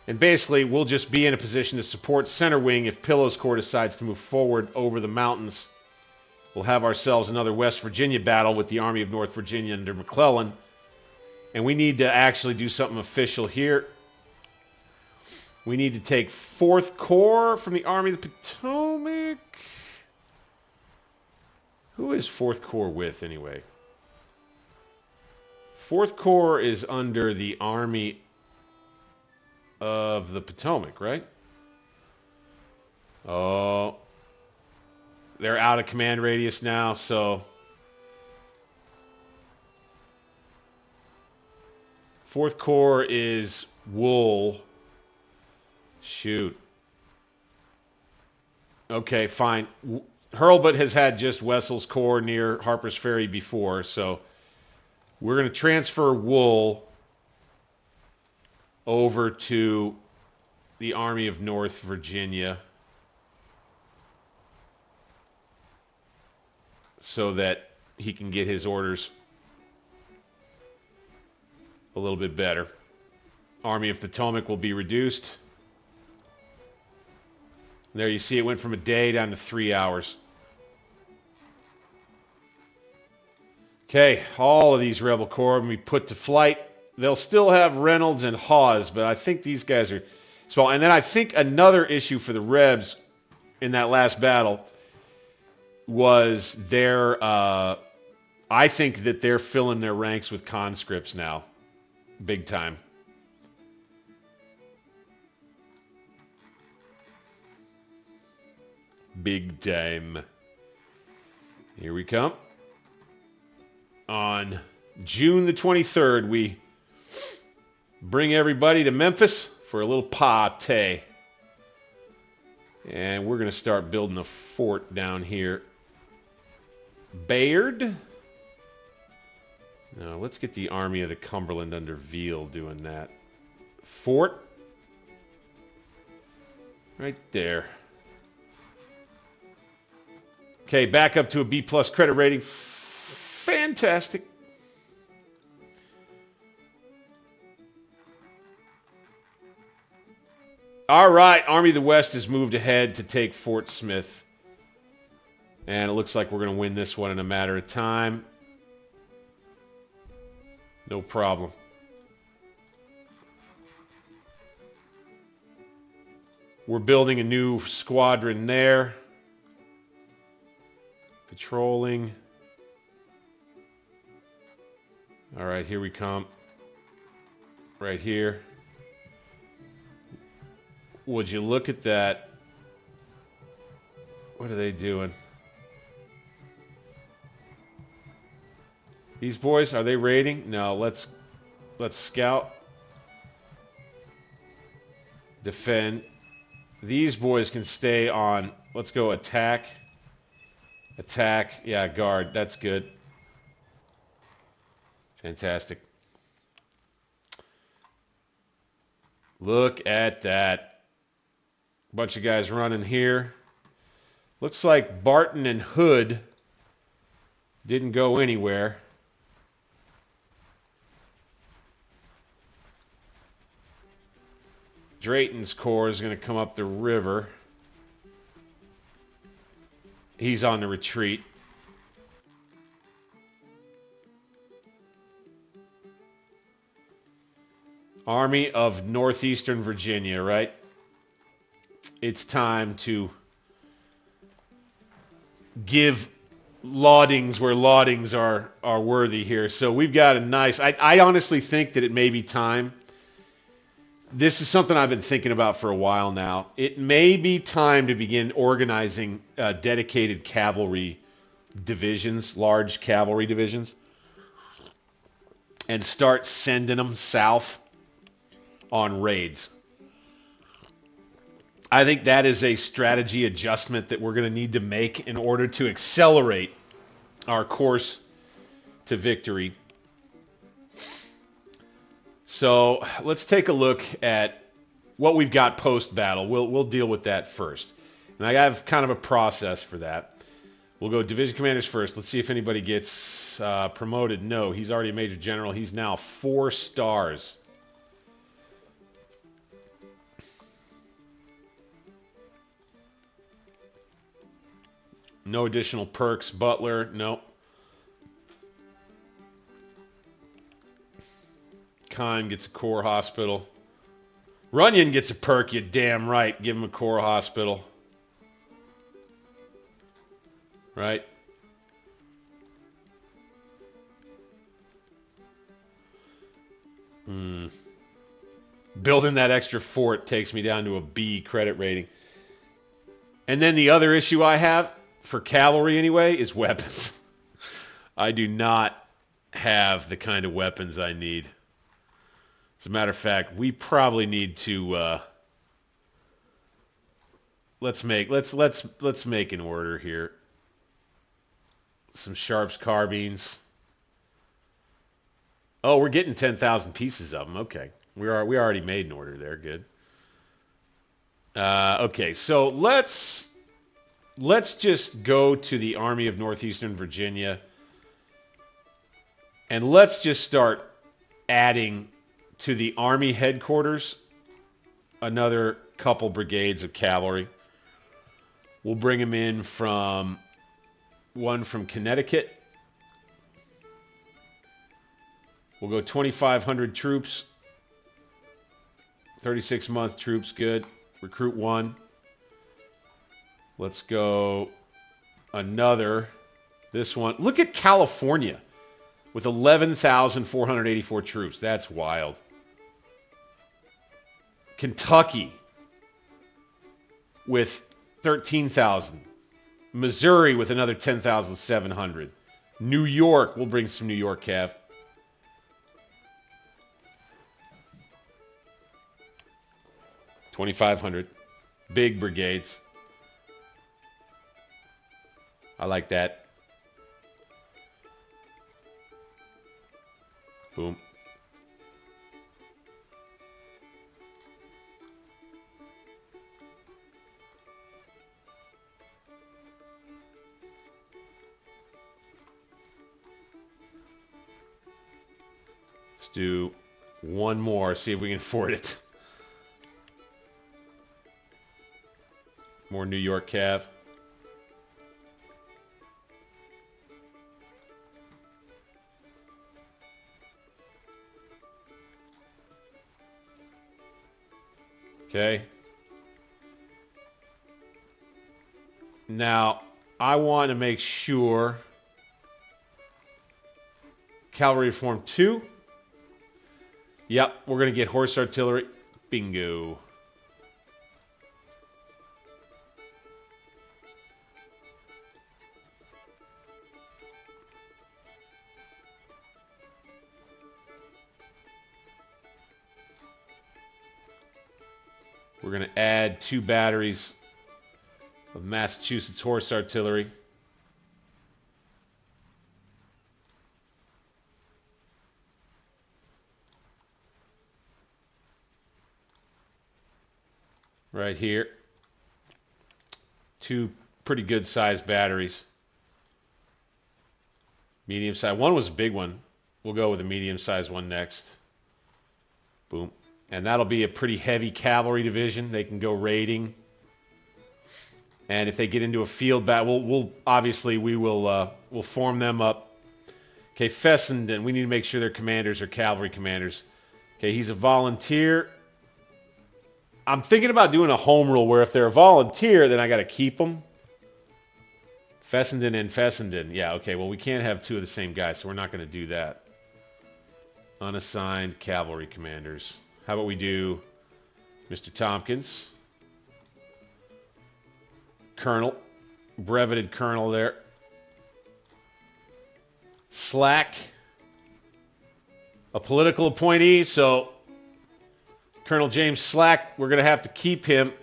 And basically, we'll just be in a position to support center wing if Pillow's Corps decides to move forward over the mountains. We'll have ourselves another West Virginia battle with the Army of North Virginia under McClellan. And we need to actually do something official here. We need to take 4th Corps from the Army of the Potomac. Who is 4th Corps with, anyway? 4th Corps is under the Army of the Potomac, right? Oh. They're out of command radius now, so... 4th Corps is Wool. Shoot. Okay, fine. Hurlbut has had just Wessel's Corps near Harper's Ferry before, so we're going to transfer Wool over to the Army of North Virginia so that he can get his orders a little bit better. Army of Potomac will be reduced. There you see it went from a day down to 3 hours. Okay, all of these Rebel Corps will be put to flight. They'll still have Reynolds and Hawes, but I think these guys are small. And then I think another issue for the Rebs in that last battle was their... I think that they're filling their ranks with conscripts now. Big time. Big time. Here we come. On June the 23rd, we bring everybody to Memphis for a little party. And we're going to start building a fort down here. Bayard. Now, let's get the Army of the Cumberland under Veal doing that. Fort. Right there. Okay, back up to a B+ credit rating. Fantastic. All right, Army of the West has moved ahead to take Fort Smith. And it looks like we're going to win this one in a matter of time. No problem. We're building a new squadron there. Patrolling. All right, here we come. Right here. Would you look at that? What are they doing? These boys, are they raiding? No, let's scout. Defend. These boys can stay on. Let's go attack. Attack. Yeah, guard. That's good. Fantastic. Look at that. Bunch of guys running here. Looks like Barton and Hood didn't go anywhere. Drayton's Corps is going to come up the river. He's on the retreat. Army of Northeastern Virginia, right? It's time to give laudings where laudings are worthy here. So we've got a nice... I honestly think that it may be time. This is something I've been thinking about for a while now. It may be time to begin organizing dedicated cavalry divisions, large cavalry divisions, and start sending them south on raids. I think that is a strategy adjustment that we're going to need to make in order to accelerate our course to victory. So let's take a look at what we've got post-battle. We'll deal with that first. And I have kind of a process for that. We'll go division commanders first. Let's see if anybody gets promoted. No, he's already a major general. He's now 4 stars. No additional perks. Butler, nope. Kime gets a core hospital. Runyon gets a perk, you damn right. Give him a core hospital. Right? Building that extra fort takes me down to a B credit rating. And then the other issue I have, for cavalry anyway, is weapons. I do not have the kind of weapons I need. As a matter of fact, we probably need to let's make an order here. Some Sharps carbines. Oh, we're getting 10,000 pieces of them. Okay. We already made an order there. Good. Okay, so let's just go to the Army of Northeastern Virginia, and let's just start adding to the Army headquarters another couple brigades of cavalry. We'll bring them in from one from Connecticut. We'll go 2,500 troops. 36-month troops, good. Recruit one. Let's go another. This one. Look at California with 11,484 troops. That's wild. Kentucky with 13,000. Missouri with another 10,700. New York, we'll bring some New York cav. $2,500. Big brigades. I like that. Boom. Let's do one more, see if we can afford it. More New York cav. Okay. Now, I want to make sure Cavalry Reform 2. Yep, we're going to get horse artillery. Bingo. We're going to add 2 batteries of Massachusetts horse artillery. Right here. 2 pretty good sized batteries. Medium size. One was a big one. We'll go with a medium sized one next. Boom. And that'll be a pretty heavy cavalry division. They can go raiding. And if they get into a field battle, we'll form them up. Okay, Fessenden, we need to make sure their commanders are cavalry commanders. Okay, he's a volunteer. I'm thinking about doing a home rule where if they're a volunteer, then I got to keep them. Fessenden and Fessenden. Yeah, okay, well, we can't have 2 of the same guy, so we're not going to do that. Unassigned cavalry commanders. How about we do Mr. Tompkins? Colonel. Breveted colonel there. Slack. A political appointee, so Colonel James Slack, we're going to have to keep him.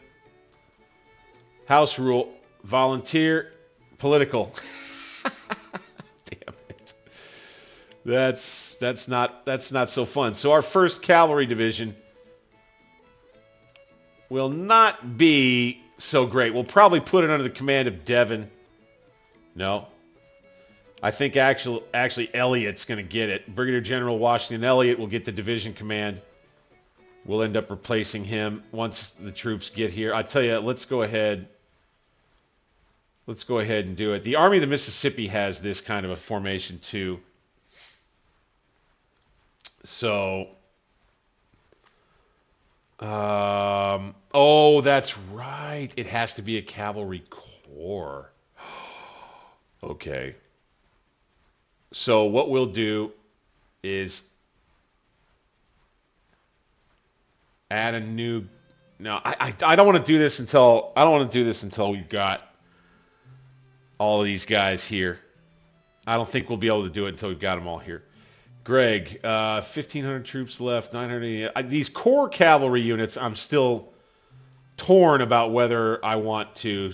House rule. Volunteer. Political. Damn it. That's not so fun. So our first cavalry division will not be so great. We'll probably put it under the command of Devon. No. I think actually Elliott's going to get it. Brigadier General Washington Elliott will get the division command. We'll end up replacing him once the troops get here. I tell you, let's go ahead Let's go ahead and do it. The Army of the Mississippi has this kind of a formation too. So, oh, that's right. It has to be a cavalry corps. Okay. So what we'll do is add a new. No, I don't want to do this until we've got all of these guys here. I don't think we'll be able to do it until we've got them all here. Greg, 1,500 troops left, 900. These core cavalry units, I'm still torn about whether I want to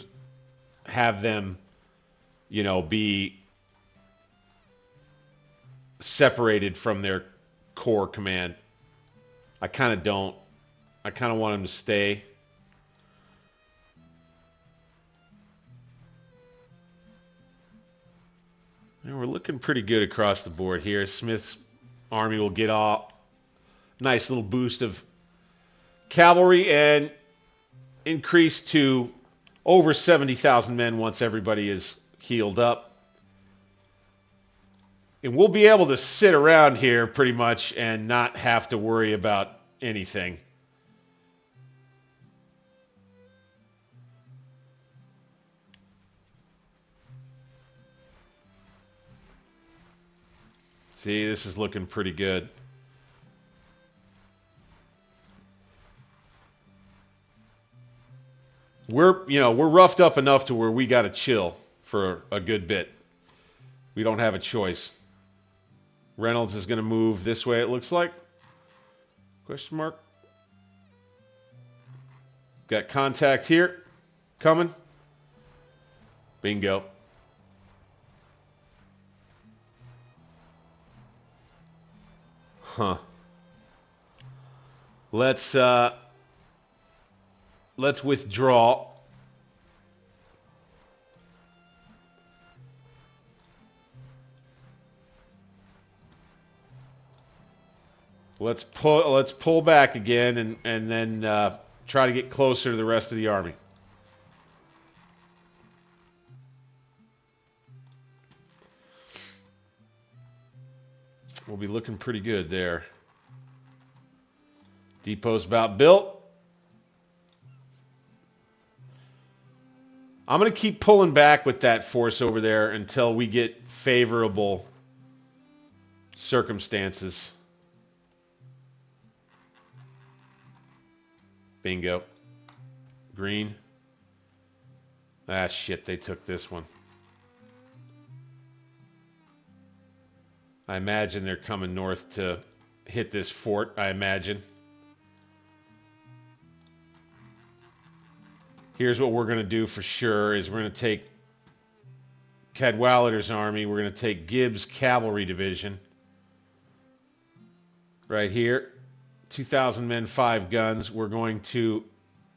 have them, you know, be separated from their core command. I kind of don't. I kind of want them to stay. And we're looking pretty good across the board here. Smith's army will get a nice little boost of cavalry and increase to over 70,000 men once everybody is healed up. And we'll be able to sit around here pretty much and not have to worry about anything. See, this is looking pretty good. We're roughed up enough to where we got to chill for a good bit. We don't have a choice. Reynolds is going to move this way, it looks like. Question mark. Got contact here. Coming. Bingo. Huh. Let's withdraw. Let's pull back again and then try to get closer to the rest of the army. We'll be looking pretty good there. Depot's about built. I'm going to keep pulling back with that force over there until we get favorable circumstances. Bingo. Green. Ah, shit, they took this one. I imagine they're coming north to hit this fort, I imagine. Here's what we're going to do for sure is we're going to take Cadwalader's army. We're going to take Gibbs' cavalry division. Right here. 2,000 men, 5 guns. We're going to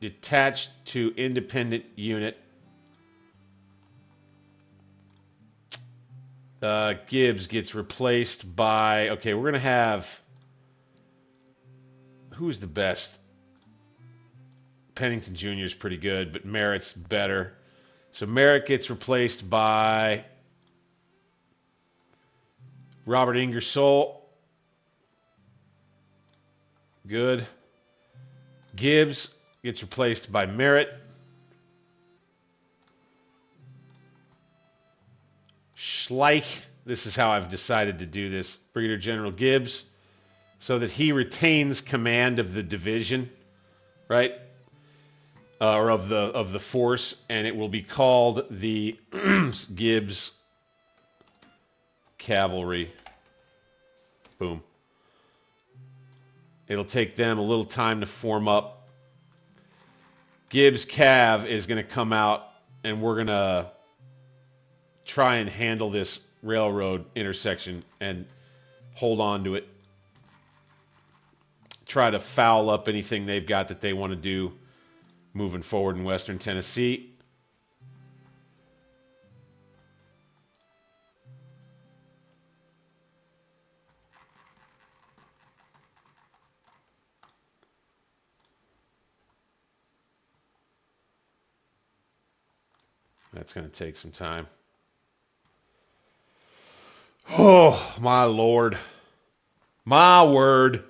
detach to independent unit. Gibbs gets replaced by... Okay, we're going to have... Who's the best? Pennington Jr. is pretty good, but Merritt's better. So Merritt gets replaced by Robert Ingersoll. Good. Gibbs gets replaced by Merritt. Schleich, this is how I've decided to do this. Brigadier General Gibbs, so that he retains command of the division, right? Or of the force, and it will be called the Gibbs Cavalry. Boom. It'll take them a little time to form up. Gibbs Cav is going to come out, and we're going to try and handle this railroad intersection and hold on to it. Try to foul up anything they've got that they want to do moving forward in Western Tennessee. That's going to take some time. Oh, my Lord. My word.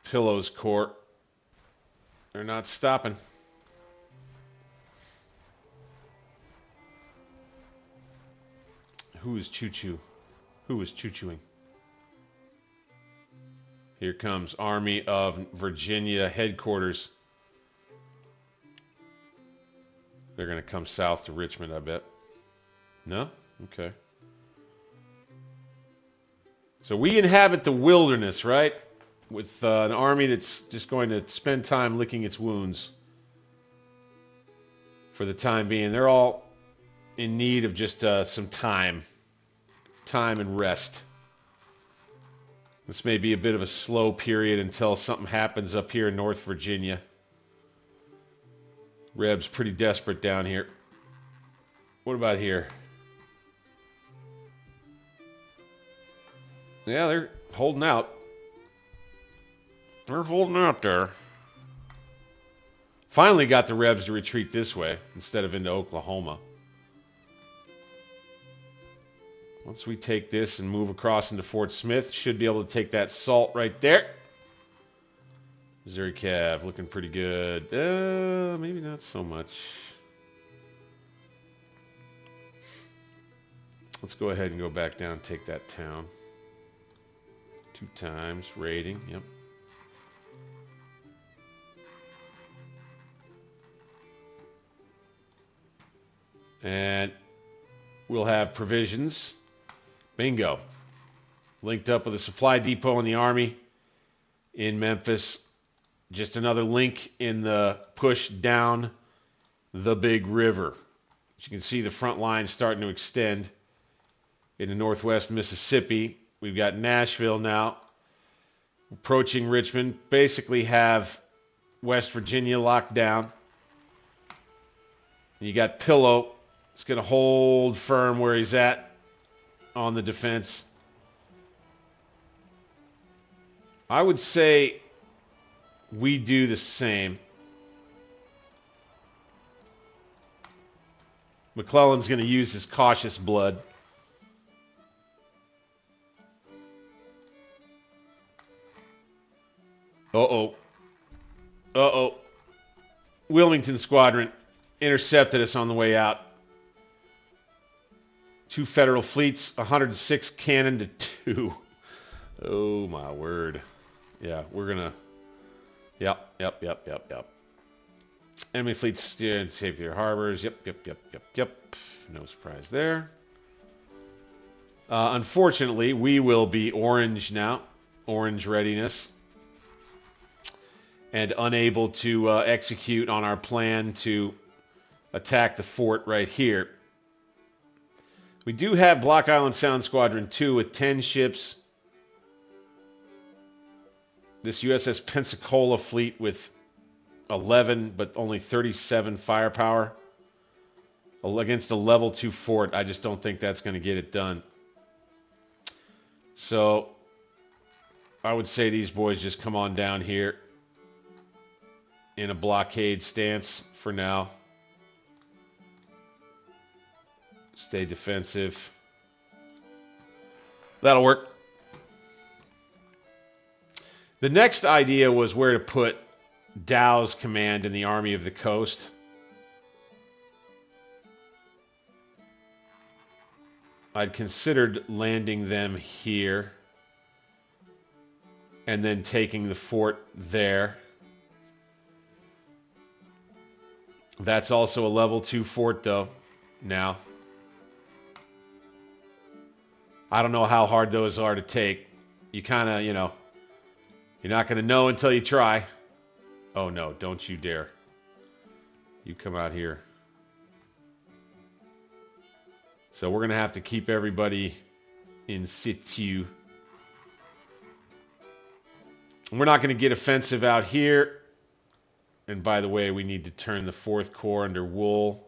Pillows Court. They're not stopping. Who is choo-choo? Who is choo-chooing? Here comes Army of Virginia headquarters. They're going to come south to Richmond, I bet. No? Okay. So we inhabit the wilderness, right? With an army that's just going to spend time licking its wounds for the time being. They're all in need of just some time and rest. This may be a bit of a slow period until something happens up here in North Virginia. Reb's pretty desperate down here. What about here? Yeah, they're holding out. They're holding out there. Finally got the Rebs to retreat this way instead of into Oklahoma. Once we take this and move across into Fort Smith, should be able to take that salt right there. Missouri Cav looking pretty good. Maybe not so much. Let's go ahead and go back down and take that town. 2 times raiding, yep. And we'll have provisions. Bingo. Linked up with a supply depot in the Army in Memphis. Just another link in the push down the big river. As you can see, the front line starting to extend into northwest Mississippi. We've got Nashville now approaching Richmond. Basically have West Virginia locked down. You got Pillow. He's going to hold firm where he's at on the defense. I would say we do the same. McClellan's going to use his cautious blood. Uh-oh. Uh-oh. Wilmington Squadron intercepted us on the way out. 2 federal fleets, 106 cannon to 2. Oh, my word. Yeah, we're going to... Yep. Enemy fleets steer and safety their harbors. Yep. No surprise there. Unfortunately, we will be orange now. Orange readiness. And unable to execute on our plan to attack the fort right here. We do have Block Island Sound Squadron 2 with 10 ships. This USS Pensacola fleet with 11, but only 37 firepower. Against a level 2 fort, I just don't think that's going to get it done. So, I would say these boys just come on down here in a blockade stance for now. Stay defensive. That'll work. The next idea was where to put Dow's command in the Army of the Coast. I'd considered landing them here and then taking the fort there. That's also a level 2 fort, though, now. I don't know how hard those are to take. You kind of, you're not going to know until you try. Oh, no, don't you dare. You come out here. So we're going to have to keep everybody in situ. We're not going to get offensive out here. And by the way, we need to turn the 4th Corps under Wool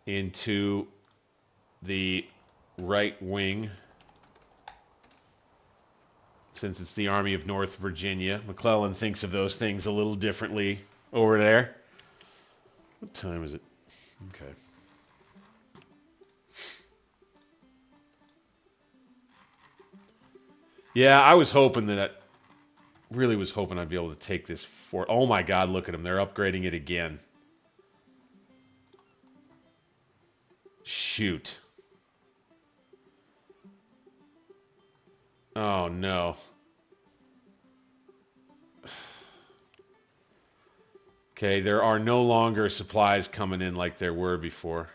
into the right wing, since it's the Army of North Virginia. McClellan thinks of those things a little differently. over there. What time is it? Okay. Yeah, I was hoping that, really was hoping I'd be able to take this fort. Oh my God, look at them. They're upgrading it again. Shoot. Oh no. Okay, there are no longer supplies coming in like there were before.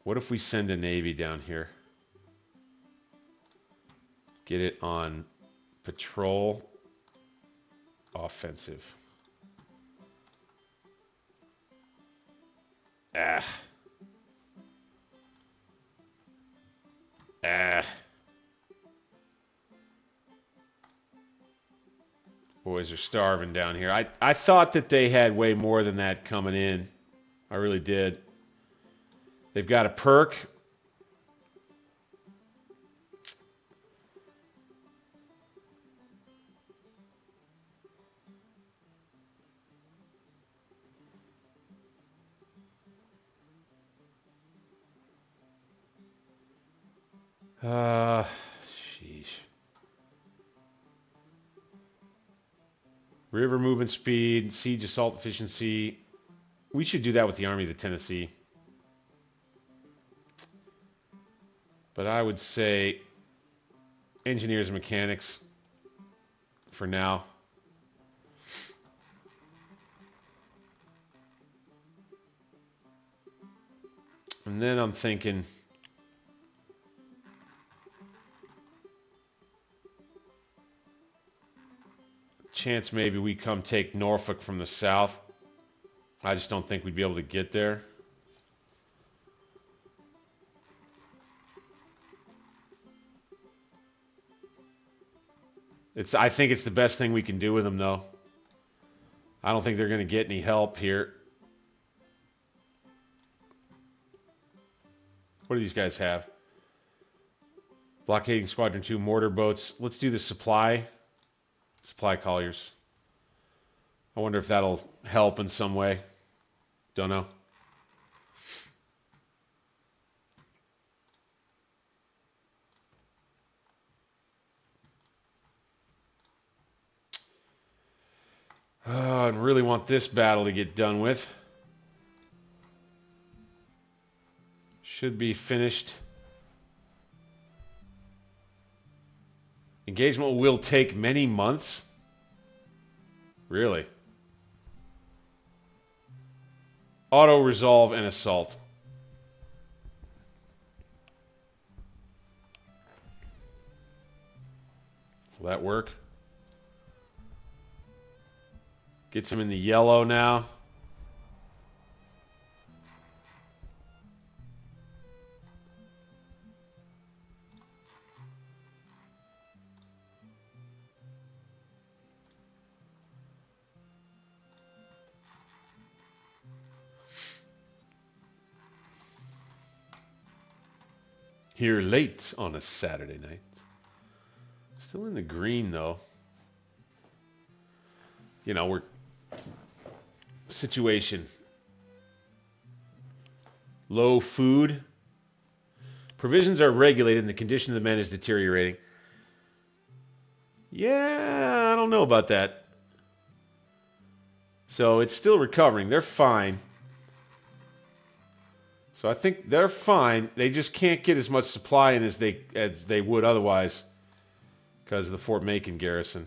What if we send a Navy down here? Get it on patrol, offensive. Ah. Ah. Boys are starving down here. I thought that they had way more than that coming in. I really did. They've got a perk. Sheesh. River movement speed, siege assault efficiency. We should do that with the Army of the Tennessee. But I would say engineers and mechanics for now. And then I'm thinking chance maybe we come take Norfolk from the south. I just don't think we'd be able to get there. I think it's the best thing we can do with them, though. I don't think they're going to get any help here. What do these guys have? Blockading Squadron 2 mortar boats. Let's do the supply colliers. I wonder if that'll help in some way. Don't know. I really want this battle to get done with. Should be finished. Engagement will take many months. Really? Auto resolve and assault. Will that work? Gets him in the yellow now. Here late on a Saturday night. Still in the green though. You know, we're situation. Low food. Provisions are regulated and the condition of the men is deteriorating. Yeah, I don't know about that. So it's still recovering. They're fine. So I think they're fine. They just can't get as much supply in as they would otherwise because of the Fort Macon garrison.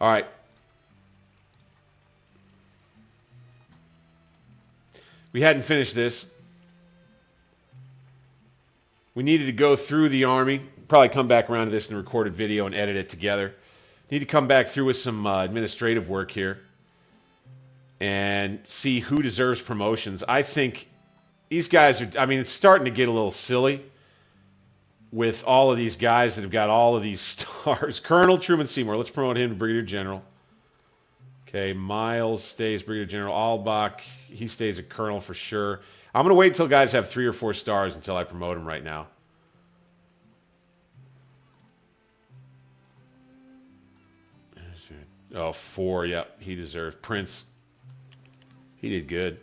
All right. We hadn't finished this. We needed to go through the Army. Probably come back around to this in the recorded video and edit it together. Need to come back through with some administrative work here and see who deserves promotions. I think these guys are, I mean, it's starting to get a little silly with all of these guys that have got all of these stars. Colonel Truman Seymour, let's promote him to Brigadier General. Okay, Miles stays Brigadier General. Albach, he stays a colonel for sure. I'm going to wait until guys have 3 or 4 stars until I promote them right now. Oh, 4. Yep, he deserves. Prince. He did good.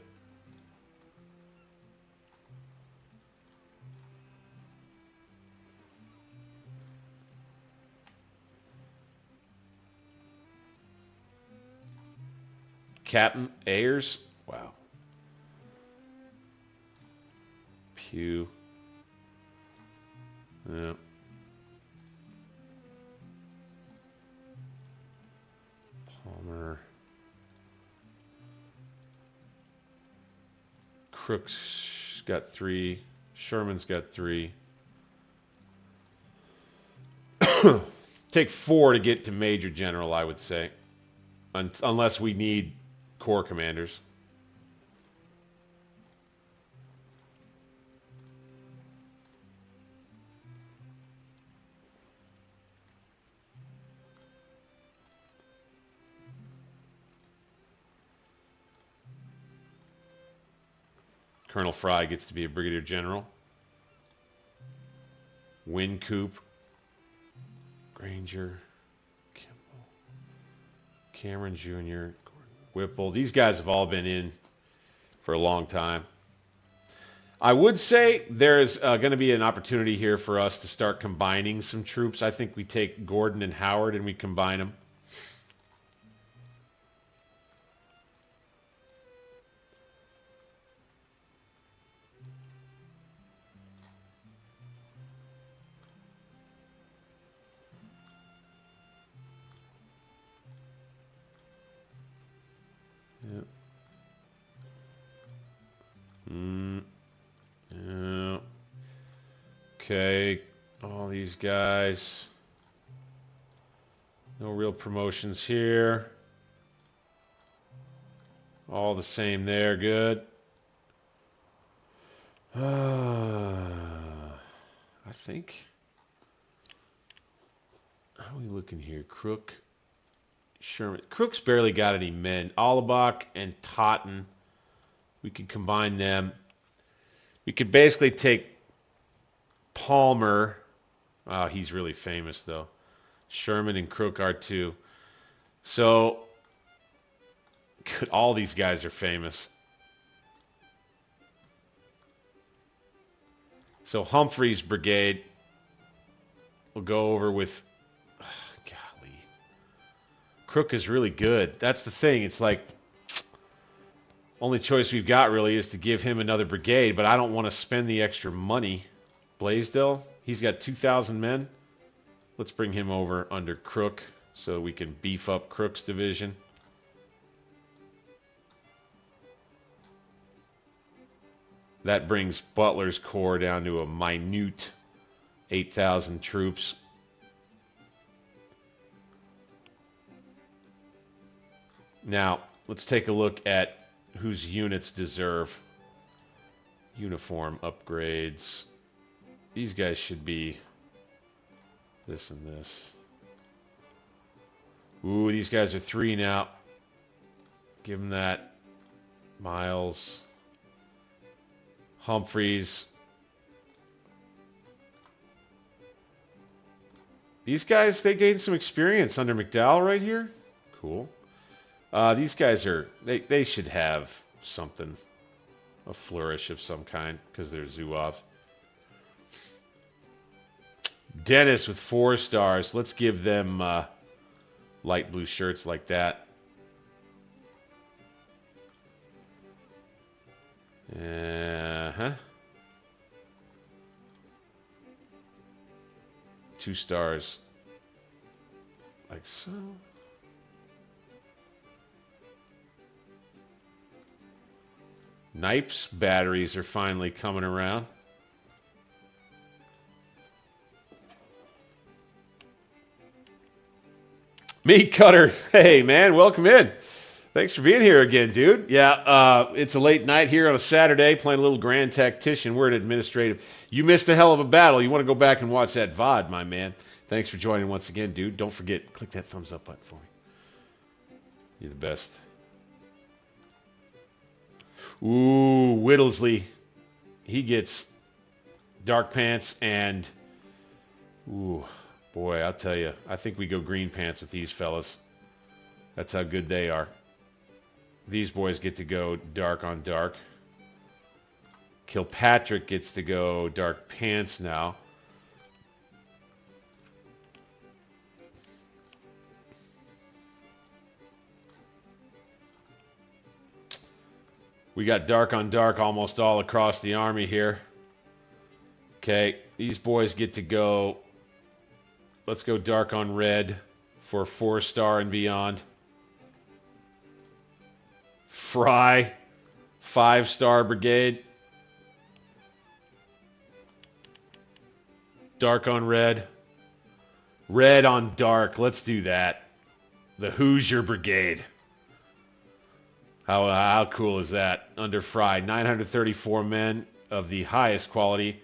Captain Ayers. Wow. Pew. Yeah. Palmer. Crook's got 3. Sherman's got 3. Take 4 to get to Major General, I would say. Unless we need Corps commanders. Colonel Fry gets to be a brigadier general. Wincoop. Granger. Kimball. Cameron Jr. Whipple. These guys have all been in for a long time. I would say there's going to be an opportunity here for us to start combining some troops. I think we take Gordon and Howard and we combine them. Yep. Yeah. Okay, all these guys. No real promotions here. All the same there, good. I think. How are we looking here? Crook. Sherman. Crook's barely got any men. Allebach and Totten. We could combine them. We could basically take Palmer. Oh, he's really famous, though. Sherman and Crook are too. So, all these guys are famous. So, Humphrey's brigade will go over with... golly. Crook is really good. That's the thing. It's like... only choice we've got really is to give him another brigade, but I don't want to spend the extra money. Blaisdell, he's got 2,000 men. Let's bring him over under Crook so we can beef up Crook's division. That brings Butler's corps down to a minute 8,000 troops. Now, let's take a look at whose units deserve uniform upgrades. These guys should be this and this. Ooh, these guys are 3 now. Give them that. Miles. Humphreys. These guys, they gained some experience under McDowell right here. Cool. These guys are, they should have something, a flourish of some kind, because they're Zouave. Dennis with 4 stars. Let's give them light blue shirts like that. Uh-huh. 2 stars. Like so. Knife's batteries are finally coming around. Meat Cutter, hey man, welcome in. Thanks for being here again, dude. Yeah, it's a late night here on a Saturday, playing a little Grand Tactician. We're at administrative. You missed a hell of a battle. You want to go back and watch that VOD, my man. Thanks for joining once again, dude. Don't forget, click that thumbs up button for me. You're the best. Ooh, Whittlesley. he gets dark pants and, ooh, boy, I'll tell you, I think we go green pants with these fellas. That's how good they are. These boys get to go dark on dark. Kilpatrick gets to go dark pants now. We got dark on dark almost all across the army here. Okay, these boys get to go. Let's go dark on red for 4-star and beyond. Fry, 5-star brigade. Dark on red. Red on dark. Let's do that. The Hoosier Brigade. How cool is that? Under Fry, 934 men of the highest quality.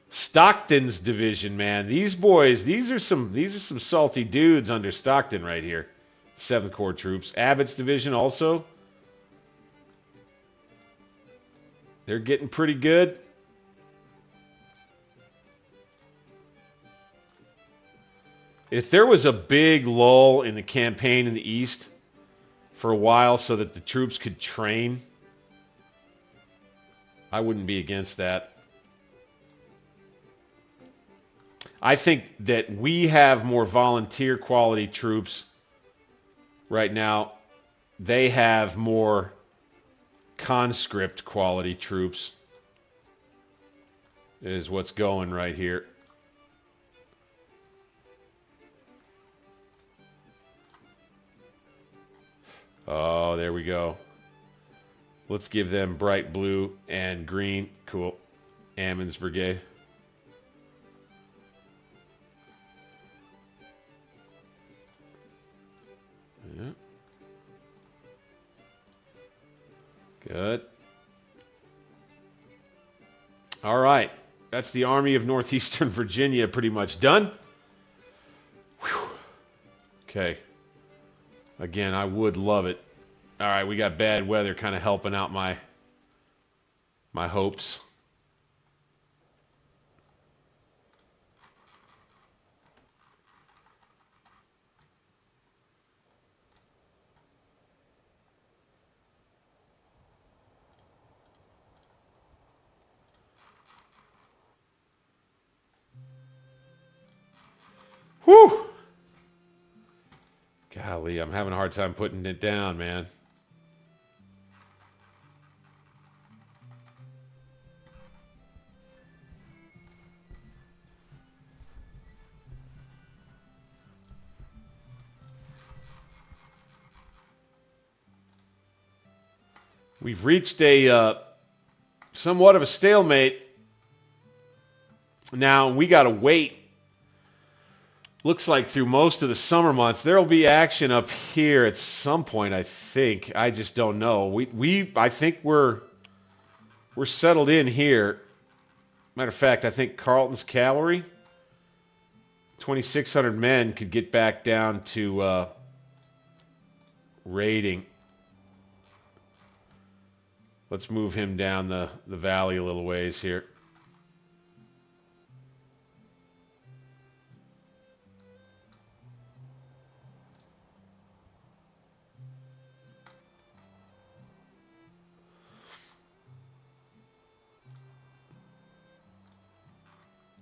Stockton's division, man. These boys, these are some salty dudes under Stockton right here. 7th Corps troops. Abbott's division also. They're getting pretty good. If there was a big lull in the campaign in the East for a while so that the troops could train, I wouldn't be against that. I think that we have more volunteer quality troops right now. They have more conscript quality troops is what's going right here. Oh, there we go. Let's give them bright blue and green. Cool. Ammon's Brigade. Yeah. Good. All right. That's the Army of Northeastern Virginia pretty much done. Whew. Okay. Again, I would love it. All right, we got bad weather kind of helping out my hopes. Whew! Golly, I'm having a hard time putting it down, man. We've reached a somewhat of a stalemate. Now we got to wait. Looks like through most of the summer months there will be action up here at some point. I think. I just don't know. I think we're settled in here. Matter of fact, I think Carleton's cavalry, 2,600 men, could get back down to raiding. Let's move him down the valley a little ways here.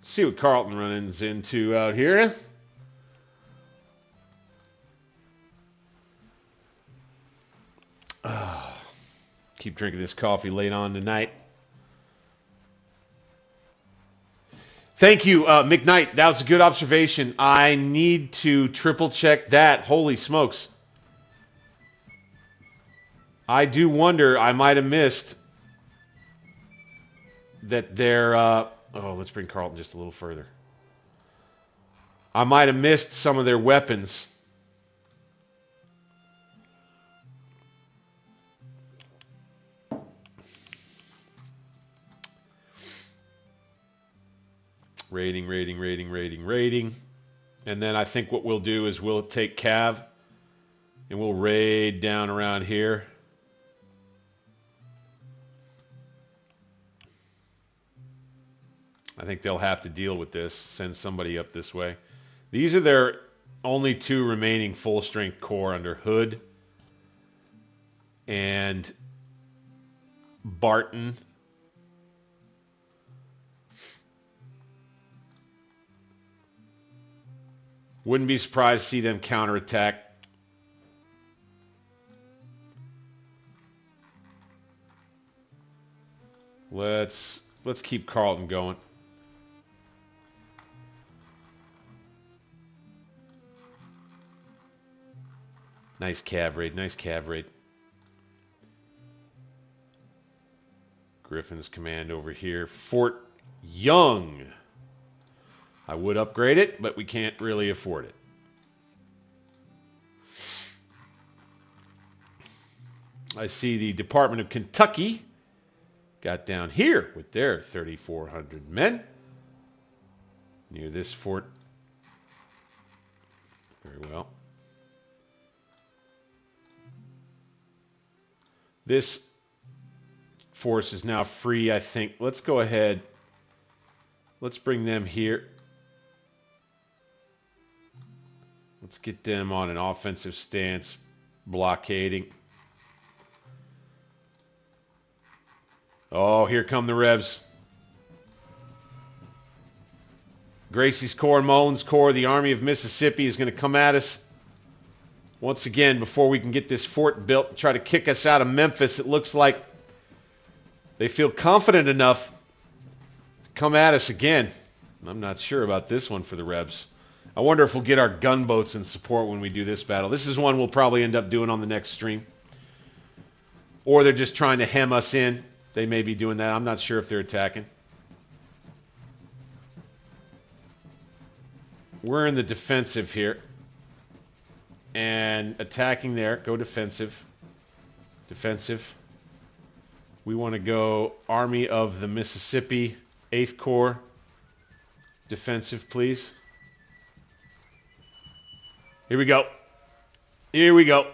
See what Carleton runs into out here. Keep drinking this coffee late on tonight. Thank you, McKnight. That was a good observation. I need to triple check that. Holy smokes. I do wonder, I might have missed that they're... oh, let's bring Carleton just a little further. I might have missed some of their weapons. Raiding. And then I think what we'll do is we'll take Cav and we'll raid down around here. I think they'll have to deal with this, send somebody up this way. These are their only 2 remaining full-strength corps under Hood and Barton. Wouldn't be surprised to see them counterattack. Let's keep Carlton going. Nice cav raid, nice cav raid. Griffin's command over here. Fort Young. I would upgrade it, but we can't really afford it. I see the Department of Kentucky got down here with their 3,400 men near this fort. Very well. This force is now free, I think. Let's go ahead. Let's bring them here. Let's get them on an offensive stance, blockading. Oh, here come the Revs. Gracie's Corps, Mullins Corps, the Army of Mississippi is going to come at us. Once again, before we can get this fort built and try to kick us out of Memphis, it looks like they feel confident enough to come at us again. I'm not sure about this one for the Revs. I wonder if we'll get our gunboats in support when we do this battle. This is one we'll probably end up doing on the next stream. Or they're just trying to hem us in. They may be doing that. I'm not sure if they're attacking. We're in the defensive here. And attacking there. Go defensive. Defensive. We want to go Army of the Mississippi, 8th Corps. Defensive, please. Here we go. Here we go.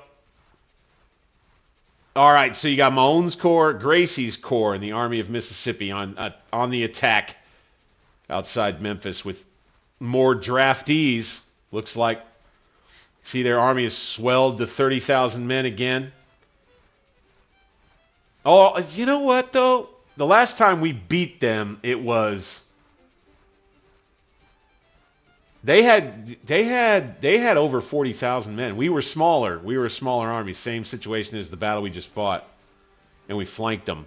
All right, so you got Mullins Corps, Gracie's Corps, and the Army of Mississippi on the attack outside Memphis with more draftees, looks like. See, their army has swelled to 30,000 men again. Oh, you know what, though? The last time we beat them, it was... They had over 40,000 men. We were smaller. We were a smaller army. Same situation as the battle we just fought. And we flanked them.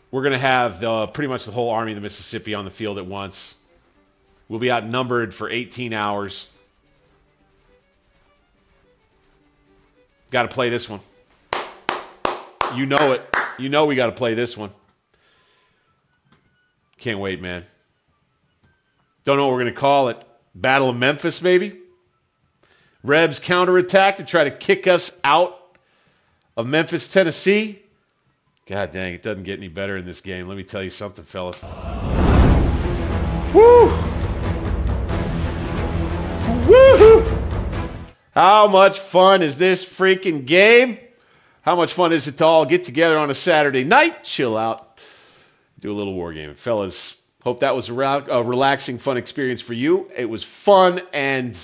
We're going to have pretty much the whole Army of the Mississippi on the field at once. We'll be outnumbered for 18 hours. Got to play this one. You know it. You know we got to play this one. Can't wait, man. Don't know what we're going to call it. Battle of Memphis, maybe? Rebs counterattack to try to kick us out of Memphis, Tennessee. God dang, it doesn't get any better in this game. Let me tell you something, fellas. Woo! Woo! How much fun is this freaking game? How much fun is it to all get together on a Saturday night, chill out, do a little war game? Fellas, hope that was a relaxing, fun experience for you. It was fun and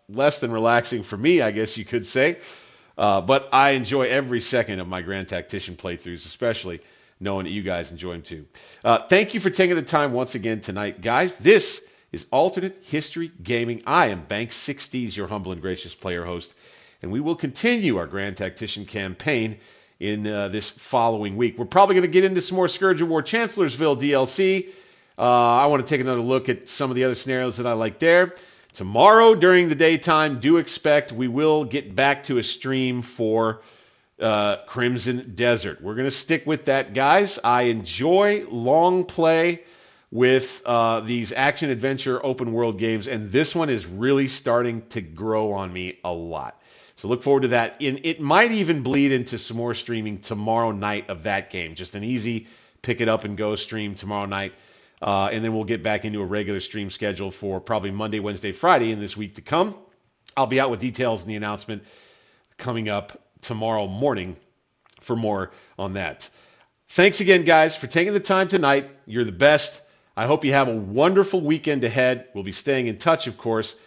less than relaxing for me, I guess you could say. But I enjoy every second of my Grand Tactician playthroughs, especially knowing that you guys enjoy them too. Thank you for taking the time once again tonight, guys. This is Alternate History Gaming. I am Bank60s, your humble and gracious player host, and we will continue our Grand Tactician campaign in this following week. We're probably going to get into some more Scourge of War Chancellorsville DLC. I want to take another look at some of the other scenarios that I like there. Tomorrow during the daytime, do expect we will get back to a stream for Crimson Desert. We're going to stick with that, guys. I enjoy long play with these action-adventure open-world games, and this one is really starting to grow on me a lot. So look forward to that. It might even bleed into some more streaming tomorrow night of that game. Just an easy pick-it-up-and-go stream tomorrow night. And then we'll get back into a regular stream schedule for probably Monday, Wednesday, Friday in this week to come. I'll be out with details in the announcement coming up tomorrow morning for more on that. Thanks again, guys, for taking the time tonight. You're the best. I hope you have a wonderful weekend ahead. We'll be staying in touch, of course.